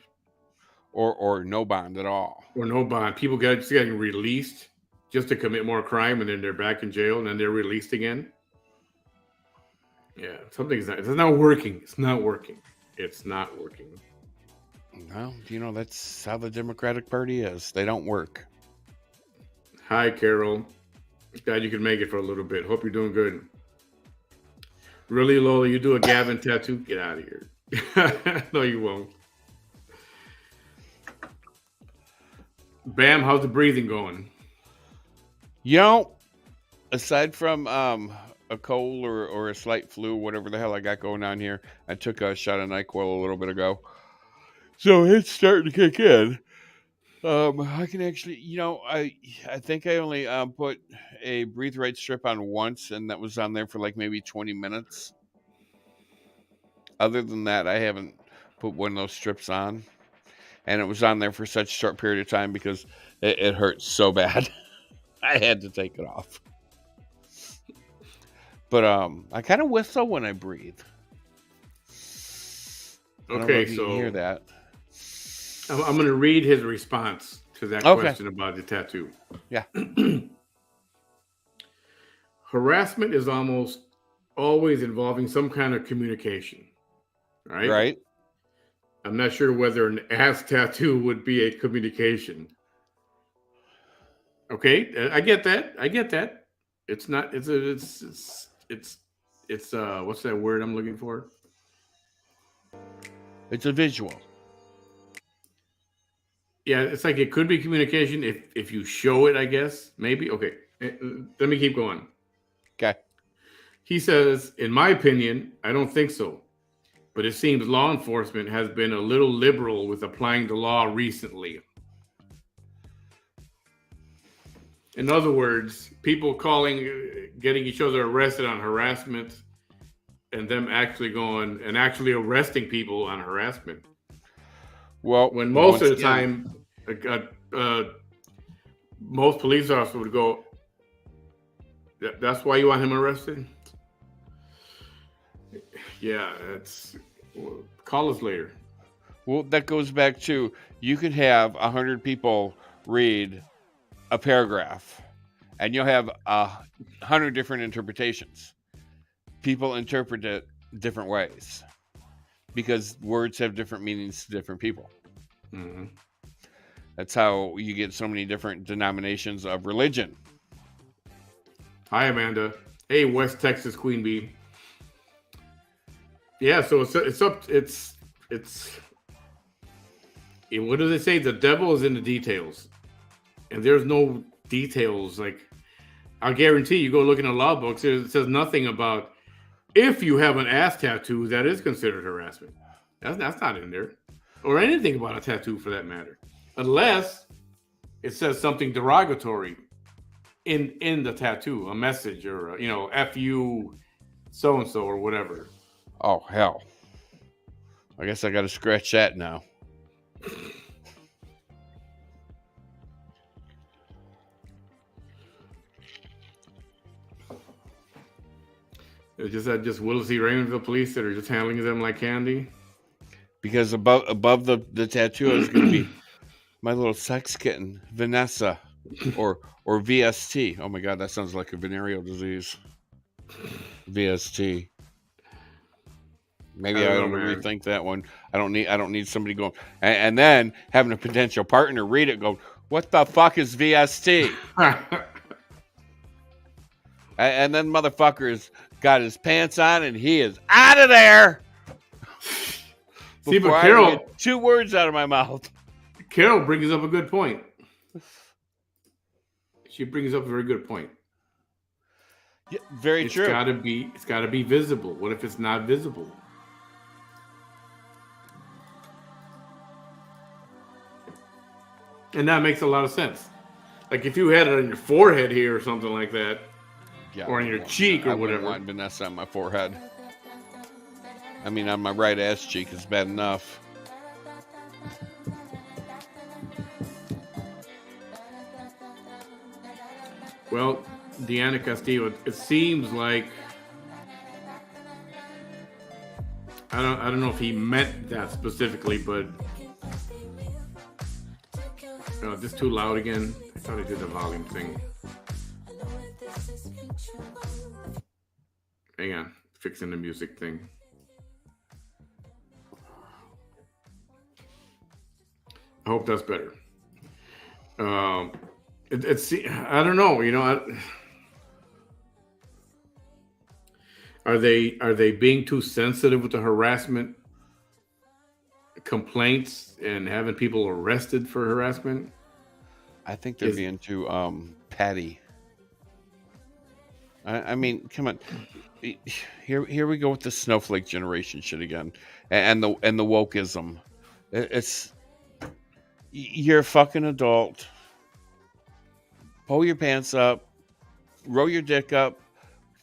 or no bond at all, or no bond. People just getting released just to commit more crime, and then they're back in jail, and then they're released again. Yeah, it's not working. It's not working. It's not working. Well, that's how the Democratic Party is. They don't work. Hi, Carol. Glad you could make it for a little bit. Hope you're doing good. Really, Lola, you do a Gavin tattoo? Get out of here. No, you won't. Bam, how's the breathing going? Aside from a cold or a slight flu, whatever the hell I got going on here, I took a shot of NyQuil a little bit ago. So it's starting to kick in. I can actually, I think I only put a Breathe Right strip on once, and that was on there for like maybe 20 minutes. Other than that, I haven't put one of those strips on, and it was on there for such a short period of time because it hurt so bad. I had to take it off. But I kind of whistle when I breathe. Okay, so you so can hear that. I'm going to read his response to that question about the tattoo. Yeah. Harassment is almost always involving some kind of communication, right? Right. I'm not sure whether an ass tattoo would be a communication. Okay, I get that. It's not. It's what's that word I'm looking for? It's a visual. Yeah, it's like it could be communication if you show it, I guess. Maybe. Okay. Let me keep going. Okay. He says, in my opinion, I don't think so. But it seems law enforcement has been a little liberal with applying the law recently. In other words, people getting each other arrested on harassment, and them actually going and actually arresting people on harassment. Well, when most of the time, most police officers would go, "That's why you want him arrested." Yeah, call us later. Well, that goes back to, you could have 100 people read a paragraph, and you'll have 100 different interpretations. People interpret it different ways because words have different meanings to different people. Mm-hmm. That's how you get so many different denominations of religion. Hi, Amanda. Hey, West Texas Queen Bee. Yeah, so it's what do they say? The devil is in the details. and there's no details. Like, I guarantee you go look in the law books, it says nothing about if you have an ass tattoo, that is considered harassment. That's not in there, or anything about a tattoo for that matter, unless it says something derogatory in the tattoo, a message or "f you, so and so" or whatever. Oh hell! I guess I got to scratch that now. It's just Willis C. Raymondville police that are just handling them like candy. Because above the tattoo is going to be my little sex kitten, Vanessa, or VST. Oh my god, that sounds like a venereal disease. VST. Maybe I ought to rethink that one. I don't need somebody going and then having a potential partner read it. Go, what the fuck is VST? And then motherfucker's got his pants on and he is out of there. See, but Carol, get 2 words out of my mouth. Carol brings up a good point. She brings up a very good point. Yeah, very true. It's gotta be visible. What if it's not visible? And that makes a lot of sense. Like if you had it on your forehead here or something like that, or on your cheek or whatever. I wouldn't want Vanessa on my forehead. I mean, on my right ass cheek is bad enough. Well, Deanna Castillo, it seems like I don't know if he meant that specifically, but just too loud again. I thought I did the volume thing. Hang on, fixing the music thing. I hope that's better. It's I don't know. Are they being too sensitive with the harassment complaints and having people arrested for harassment? I think they're being too petty. I mean, come on. Here we go with the snowflake generation shit again, and the wokeism. It's you're a fucking adult. Pull your pants up, roll your dick up,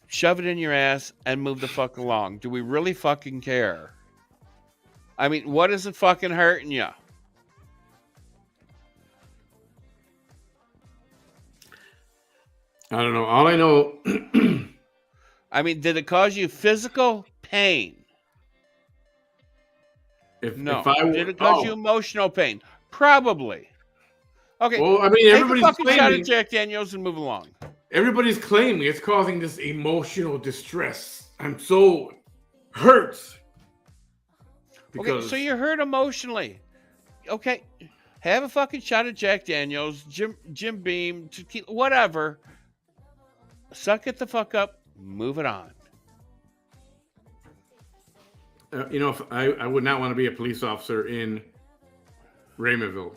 shove it in your ass, and move the fuck along. Do we really fucking care? I mean, what is it fucking hurting you? I don't know. All I know. I mean, did it cause you physical pain? No. Did it cause you emotional pain? Probably. Okay. Well, I mean, everybody's take a fucking shot at Jack Daniels and move along. Everybody's claiming it's causing this emotional distress. I'm so hurt. Okay, so you're hurt emotionally. Okay, have a fucking shot at Jack Daniels, Jim Beam, tequila, whatever. Suck it the fuck up. Move it on. I would not want to be a police officer in Raymondville.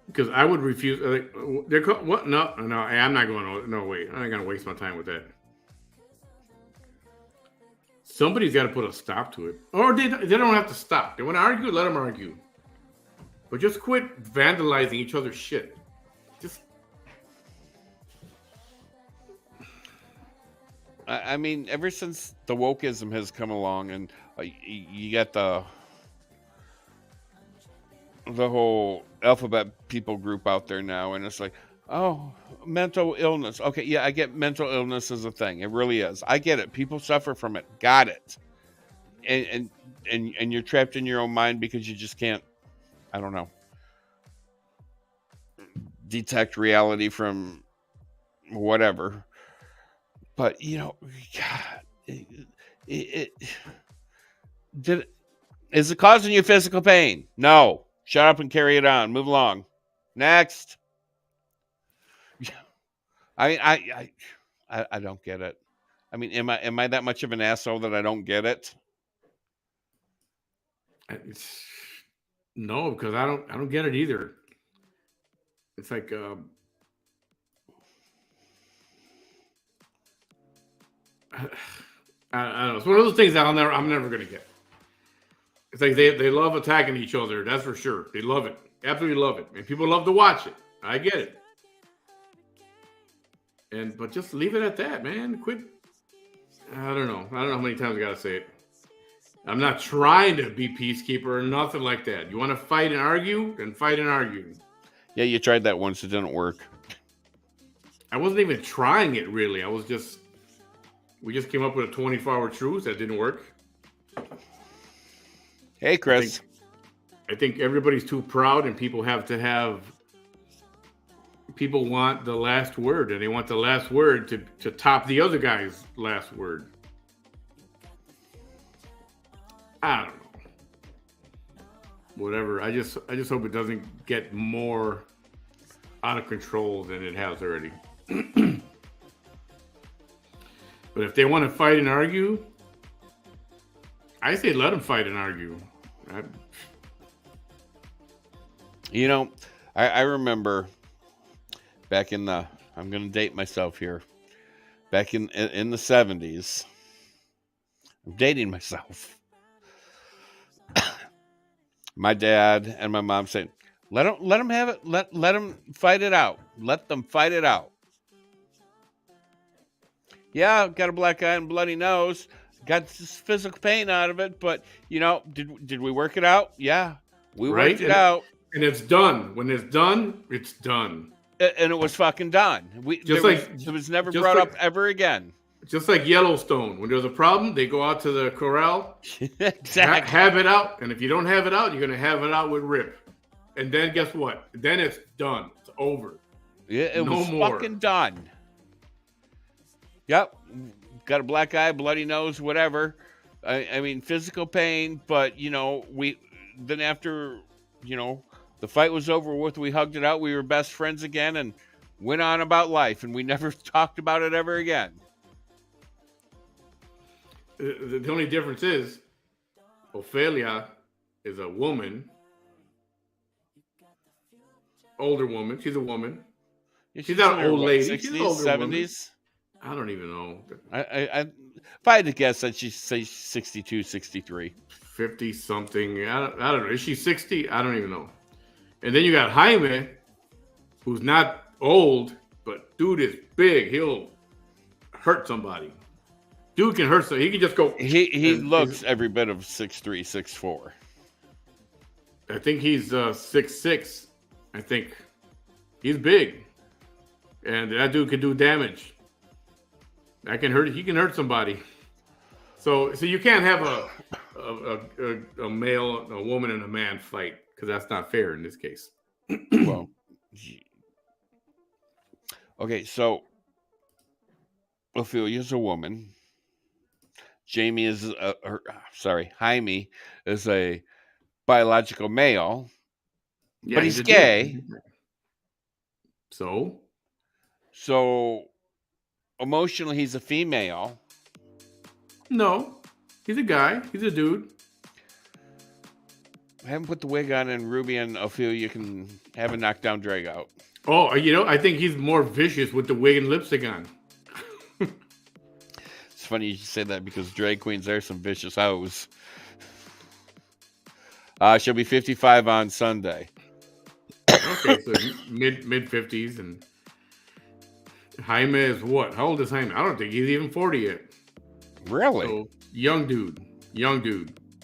Because I would refuse. What? No, I'm not going. No, wait. I'm not going to waste my time with that. Somebody's got to put a stop to it. Or they don't have to stop. They want to argue, let them argue. But just quit vandalizing each other's shit. Just. I mean, ever since the wokeism has come along and you got the whole alphabet people group out there now, and it's like, oh, mental illness. Okay, yeah, I get mental illness is a thing. It really is. I get it. People suffer from it. Got it. And you're trapped in your own mind because you just can't, I don't know, detect reality from whatever. But God, is it causing you physical pain? No. Shut up and carry it on. Move along. Next. I mean, I don't get it. I mean, am I that much of an asshole that I don't get it? No, because I don't get it either. It's like I don't know. It's one of those things that I'm never gonna get. It's like they love attacking each other. That's for sure. They love it. Absolutely love it. And people love to watch it. I get it. But just leave it at that, man. Quit. I don't know. I don't know how many times I gotta say it. I'm not trying to be peacekeeper or nothing like that. You want to fight and argue? Then fight and argue. Yeah, you tried that once. It didn't work. I wasn't even trying it, really. We just came up with a 24-hour truce that didn't work. Hey, Chris. I think everybody's too proud, and people want the last word, and they want the last word to top the other guy's last word. I don't know. Whatever. I just hope it doesn't get more out of control than it has already. But if they want to fight and argue, I say let them fight and argue. I remember back in I'm going to date myself here. Back in the 70s. I'm dating myself. My dad and my mom saying, let them have it. Let them fight it out. Let them fight it out. Yeah, I've got a black eye and bloody nose. Got this physical pain out of it, but did we work it out? Yeah, we worked it out. And it's done. When it's done, it's done. And it was fucking done. It was never brought up ever again. Just like Yellowstone. When there's a problem, they go out to the corral. Exactly. Have it out. And if you don't have it out, you're going to have it out with Rip. And then guess what? Then it's done. It's over. Yeah, it was fucking done. Yep. Got a black eye, bloody nose, whatever. I mean, physical pain. But, then after, the fight was over with, we hugged it out. We were best friends again and went on about life. And we never talked about it ever again. The only difference is Ophelia is a woman, older woman. She's a woman. Yeah, she's not an old lady. 60s, she's an older 70s. Woman. I don't even know. If I had to guess, I'd say 62, 63. 50 something. I don't know. Is she 60? I don't even know. And then you got Jaime, who's not old, but dude is big. He'll hurt somebody. Dude can hurt somebody. He can just go. He looks every bit of 6'3", 6'4". I think he's 6'6". I think he's big, and that dude can do damage. That can hurt. He can hurt somebody. So you can't have a male, a woman, and a man fight because that's not fair in this case. Well, okay. So Ophelia's a woman. Jaime is a biological male, but he's gay. So emotionally, he's a female. No, he's a guy. He's a dude. I haven't put the wig on, and Ruby and Ophelia can have a knockdown drag out. Oh, I think he's more vicious with the wig and lipstick on. It's funny you say that because drag queens are some vicious hoes. She'll be 55 on Sunday. Okay, so mid 50s, and Jaime is what? How old is Jaime? I don't think he's even 40 yet. Really? So, young dude.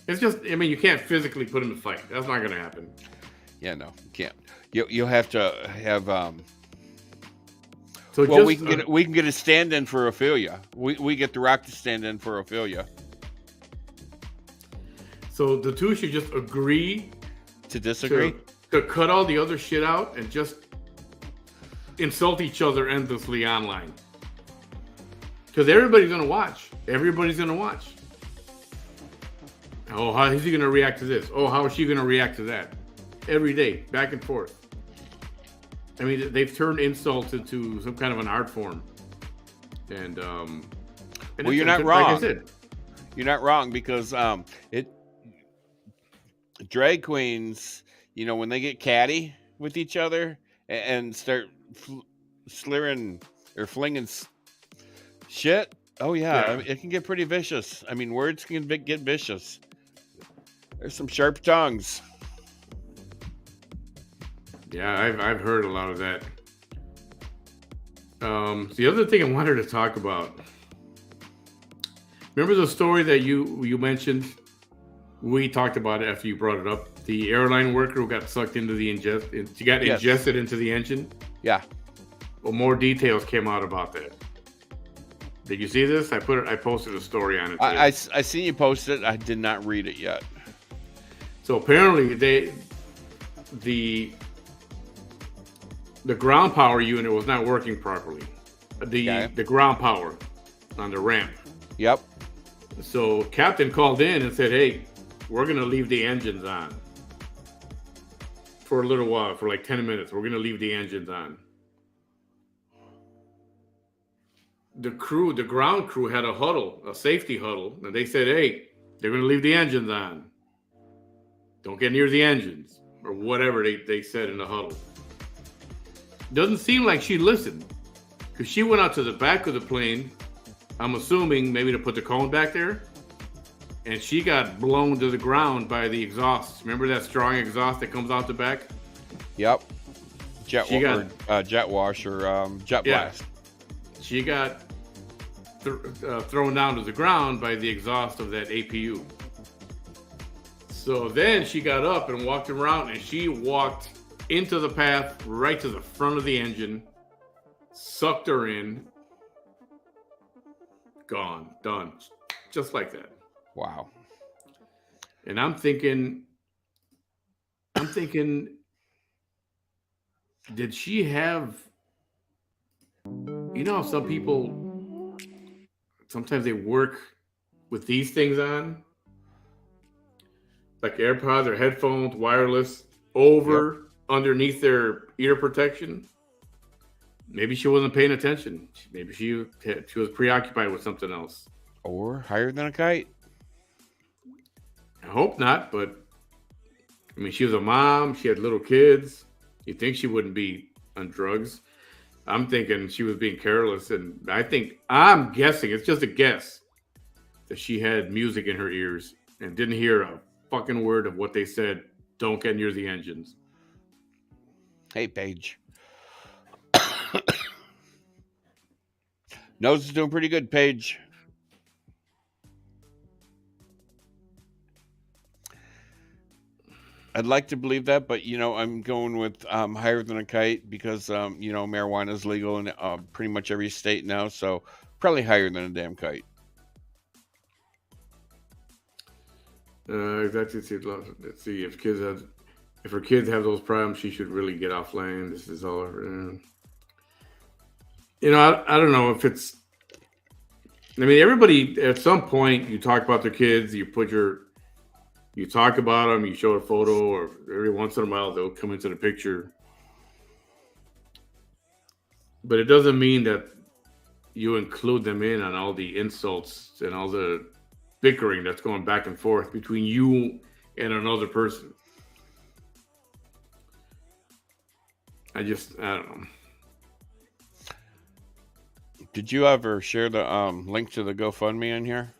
It's just, you can't physically put him to fight. That's not going to happen. Yeah, no, you can't. You'll have to have. So well, we can get a stand-in for Ophelia. We get The Rock to stand in for Ophelia. So the two should just agree to disagree, to cut all the other shit out and just insult each other endlessly online. Because everybody's gonna watch. Oh, how is he gonna react to this? Oh, how is she gonna react to that? Every day, back and forth. They've turned insults into some kind of an art form. And well, you're not wrong. Like I said, you're not wrong because drag queens, when they get catty with each other and start slurring or flinging shit, Oh yeah, Yeah. I mean, it can get pretty vicious. I mean, words can get vicious. There's some sharp tongues. Yeah, I've heard a lot of that. The other thing I wanted to talk about. Remember the story that you mentioned? We talked about it after you brought it up. The airline worker who got sucked into the she got Yes. ingested into the engine. Yeah. Well, more details came out about that. Did you see this? I posted a story on it. I seen you post it. I did not read it yet. So apparently the ground power unit was not working properly. The ground power on the ramp. Yep. So captain called in and said, "Hey, we're gonna leave the engines on for a little while, for like 10 minutes. We're gonna leave the engines on." The ground crew had a safety huddle, and they said, "Hey, they're gonna leave the engines on. Don't get near the engines," or whatever they said in the huddle. Doesn't seem like she listened, because she went out to the back of the plane. I'm assuming maybe to put the cone back there, and she got blown to the ground by the exhaust. Remember that strong exhaust that comes out the back? Yep. Jet wash or jet blast. She got thrown down to the ground by the exhaust of that APU. So then she got up and walked around, and she walked into the path right to the front of the engine, sucked her in, gone, done, just like that. Wow. And I'm thinking, did she have, some people, sometimes they work with these things on, like AirPods or headphones, wireless, underneath their ear protection. Maybe she wasn't paying attention. Maybe she was preoccupied with something else. Or higher than a kite. I hope not, but I mean, she was a mom. She had little kids. You'd think she wouldn't be on drugs. I'm thinking she was being careless, and I'm guessing, it's just a guess, that she had music in her ears and didn't hear a fucking word of what they said. Don't get near the engines. Hey, Paige. Nose is doing pretty good, Paige. I'd like to believe that, but I'm going with higher than a kite because marijuana is legal in pretty much every state now, so probably higher than a damn kite. Exactly. Let's see if her kids have those problems, she should really get offline. This is all. I don't know if it's. I mean, everybody at some point you talk about their kids, you talk about them, you show a photo, or every once in a while they'll come into the picture. But it doesn't mean that you include them in on all the insults and all the bickering that's going back and forth between you and another person. I don't know. Did you ever share the link to the GoFundMe in here?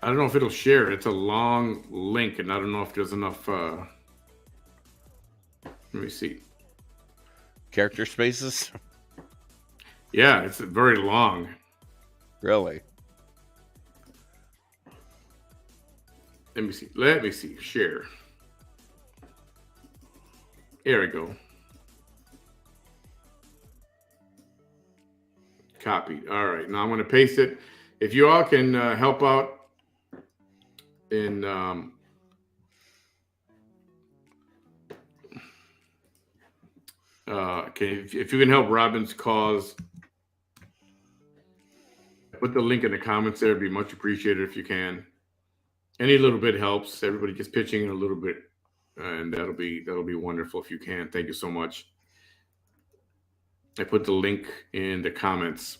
I don't know if it'll share. It's a long link, and I don't know if there's enough. Let me see. Character spaces? Yeah, it's very long. Really? Let me see. Share. There we go. Copied. All right. Now I'm going to paste it. If you all can help out in if you can help Robin's cause, put the link in the comments there. It'd be much appreciated if you can. Any little bit helps. Everybody just pitching in a little bit, and that'll be wonderful if you can. Thank you so much. I put the link in the comments.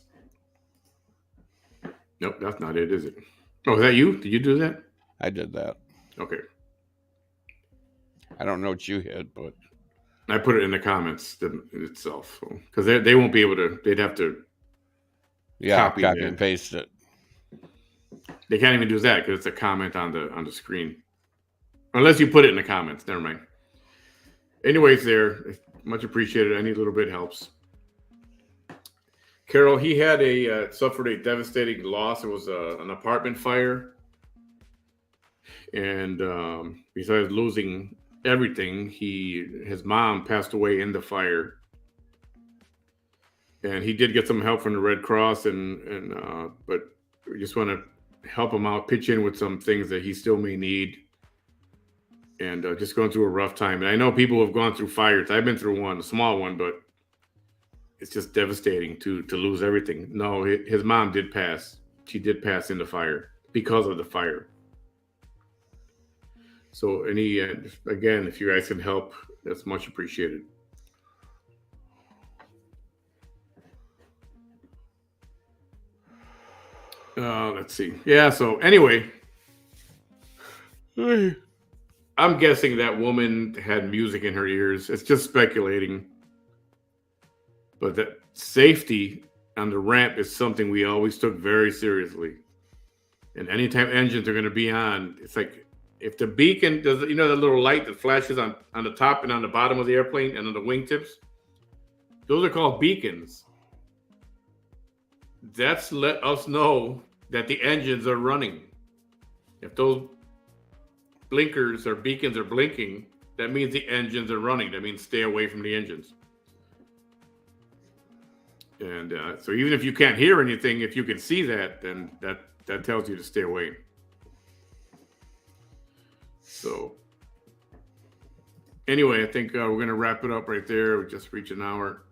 Nope, that's not it, is it? Oh, is that you? Did you do that? I did that. Okay. I don't know what you hit, but I put it in the comments itself because they won't be able to. They'd have to copy that. and paste it. They can't even do that because it's a comment on the screen. Unless you put it in the comments. Never mind. Anyways, there. Much appreciated. Any little bit helps. Carol, he had suffered a devastating loss. It was an apartment fire. And besides losing everything, his mom passed away in the fire. And he did get some help from the Red Cross, but we just want to help him out, pitch in with some things that he still may need. And just going through a rough time. And I know people have gone through fires. I've been through one, a small one, but it's just devastating to lose everything. No, his mom did pass. She did pass in the fire because of the fire. So again, if you guys can help, that's much appreciated. Let's see. Yeah, so anyway, I'm guessing that woman had music in her ears. It's just speculating. But that safety on the ramp is something we always took very seriously. And anytime engines are going to be on, it's like if the beacon does, the little light that flashes on the top and on the bottom of the airplane and on the wingtips, those are called beacons. That's let us know that the engines are running. If those blinkers or beacons are blinking, that means the engines are running. That means stay away from the engines. And so even if you can't hear anything, if you can see that, then that tells you to stay away. So anyway, I think we're going to wrap it up right there. We just reached an hour.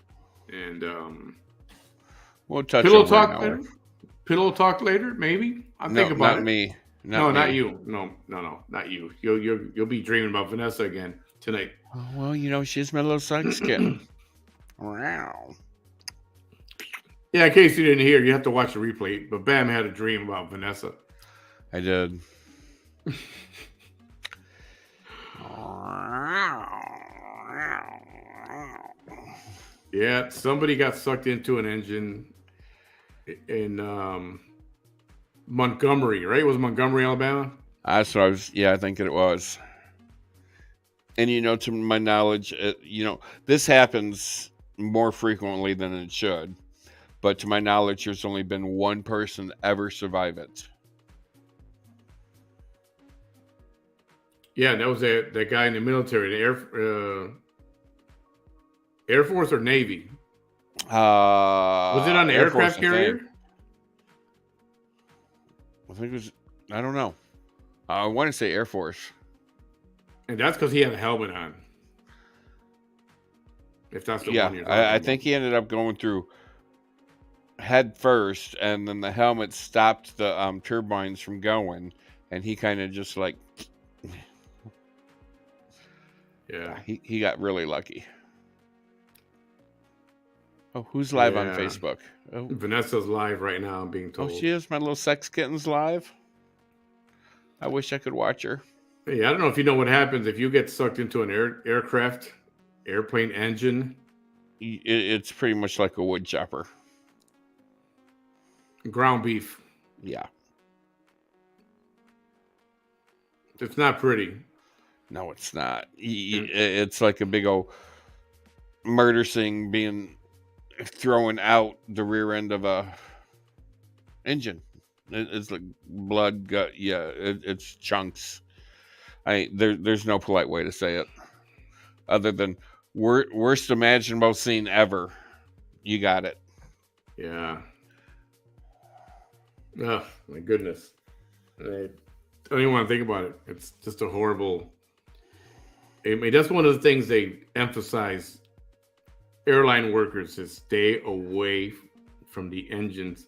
And we'll touch pillow talk later. Pillow talk later, maybe. I'll think about it. Not me. Not you. No, not you. You'll be dreaming about Vanessa again tonight. Oh, well, she's my little sex kitten. Wow. Yeah, in case you didn't hear, you have to watch the replay. But Bam had a dream about Vanessa. I did. Yeah, somebody got sucked into an engine in Montgomery, right? It was Montgomery, Alabama? That's what I think it was. And, to my knowledge, this happens more frequently than it should. But to my knowledge, there's only been one person ever survive it. Yeah, that was that guy in the military, the Air Force or Navy? Was it on the aircraft carrier? I think it was, I don't know. I want to say Air Force. And that's because he had a helmet on. If that's the one you're talking about. I think he ended up going through head first, and then the helmet stopped the turbines from going, and he kind of just like... Yeah. He got really lucky. Oh, who's live on Facebook? Oh. Vanessa's live right now, I'm being told. Oh, she is? My little sex kitten's live? I wish I could watch her. Hey, I don't know if you know what happens if you get sucked into an airplane engine. It's pretty much like a wood chopper. Ground beef. Yeah. It's not pretty. No, it's not. It's like a big old murder scene being thrown out the rear end of a engine. It's like blood, gut. Yeah, it's chunks. There's no polite way to say it other than worst imaginable scene ever. You got it. Yeah. Oh, my goodness. I don't even want to think about it. It's just a horrible... I mean, that's one of the things they emphasize. Airline workers is stay away from the engines.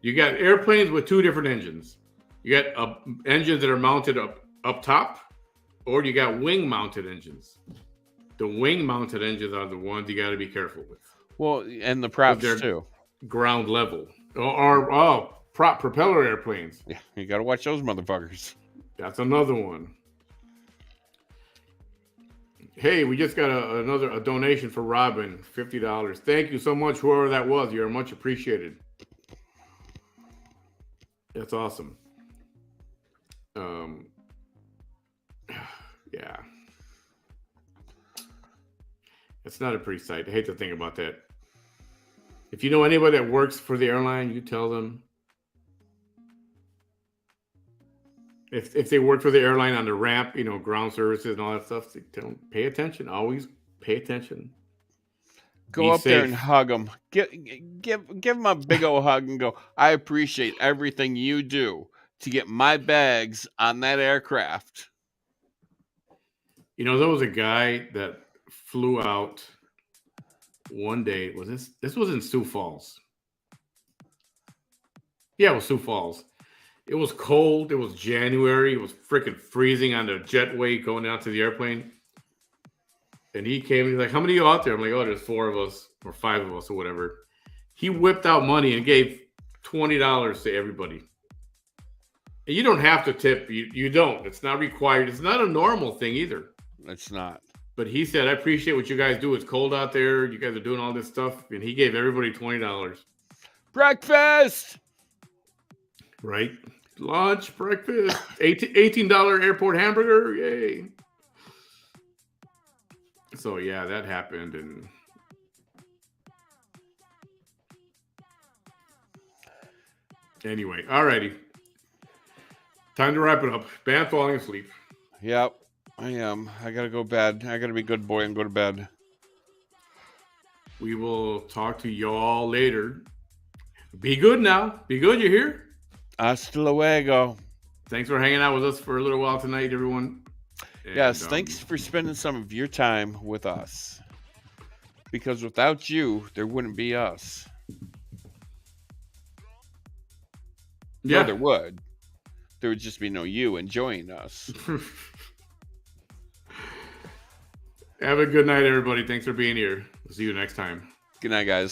You got airplanes with two different engines. You got engines that are mounted up top, or you got wing-mounted engines. The wing-mounted engines are the ones you got to be careful with. Well, and the props too. Ground level. Or prop propeller airplanes. Yeah, you got to watch those motherfuckers. That's another one. Hey, we just got a donation for Robin, $50. Thank you so much, whoever that was. You're much appreciated. That's awesome. Yeah. It's not a pretty sight. I hate to think about that. If you know anybody that works for the airline, you tell them. If they work for the airline on the ramp, ground services and all that stuff, tell them, pay attention. Always pay attention. Go Be up there and safe. hug them. Give them a big old hug and go, I appreciate everything you do to get my bags on that aircraft. There was a guy that flew out one day. This was in Sioux Falls. Yeah, it was Sioux Falls. It was cold. It was January. It was freaking freezing on the jetway going out to the airplane. And he came. He's like, "How many of you out there?" I'm like, "Oh, there's 4 of us or 5 of us or whatever." He whipped out money and gave $20 to everybody. And you don't have to tip. You don't. It's not required. It's not a normal thing either. It's not. But he said, "I appreciate what you guys do. It's cold out there. You guys are doing all this stuff." And he gave everybody $20. Breakfast! Right? Lunch, breakfast, $18 airport hamburger. Yay. So, yeah, that happened. And anyway, alrighty. Time to wrap it up. Bam falling asleep. Yep, I am. I gotta go to bed. I gotta be a good boy and go to bed. We will talk to y'all later. Be good now. Be good. You hear? Hasta luego. Thanks for hanging out with us for a little while tonight, everyone. And, yes, thanks for spending some of your time with us. Because without you, there wouldn't be us. Yeah. No, there would. There would just be no you enjoying us. Have a good night, everybody. Thanks for being here. See you next time. Good night, guys.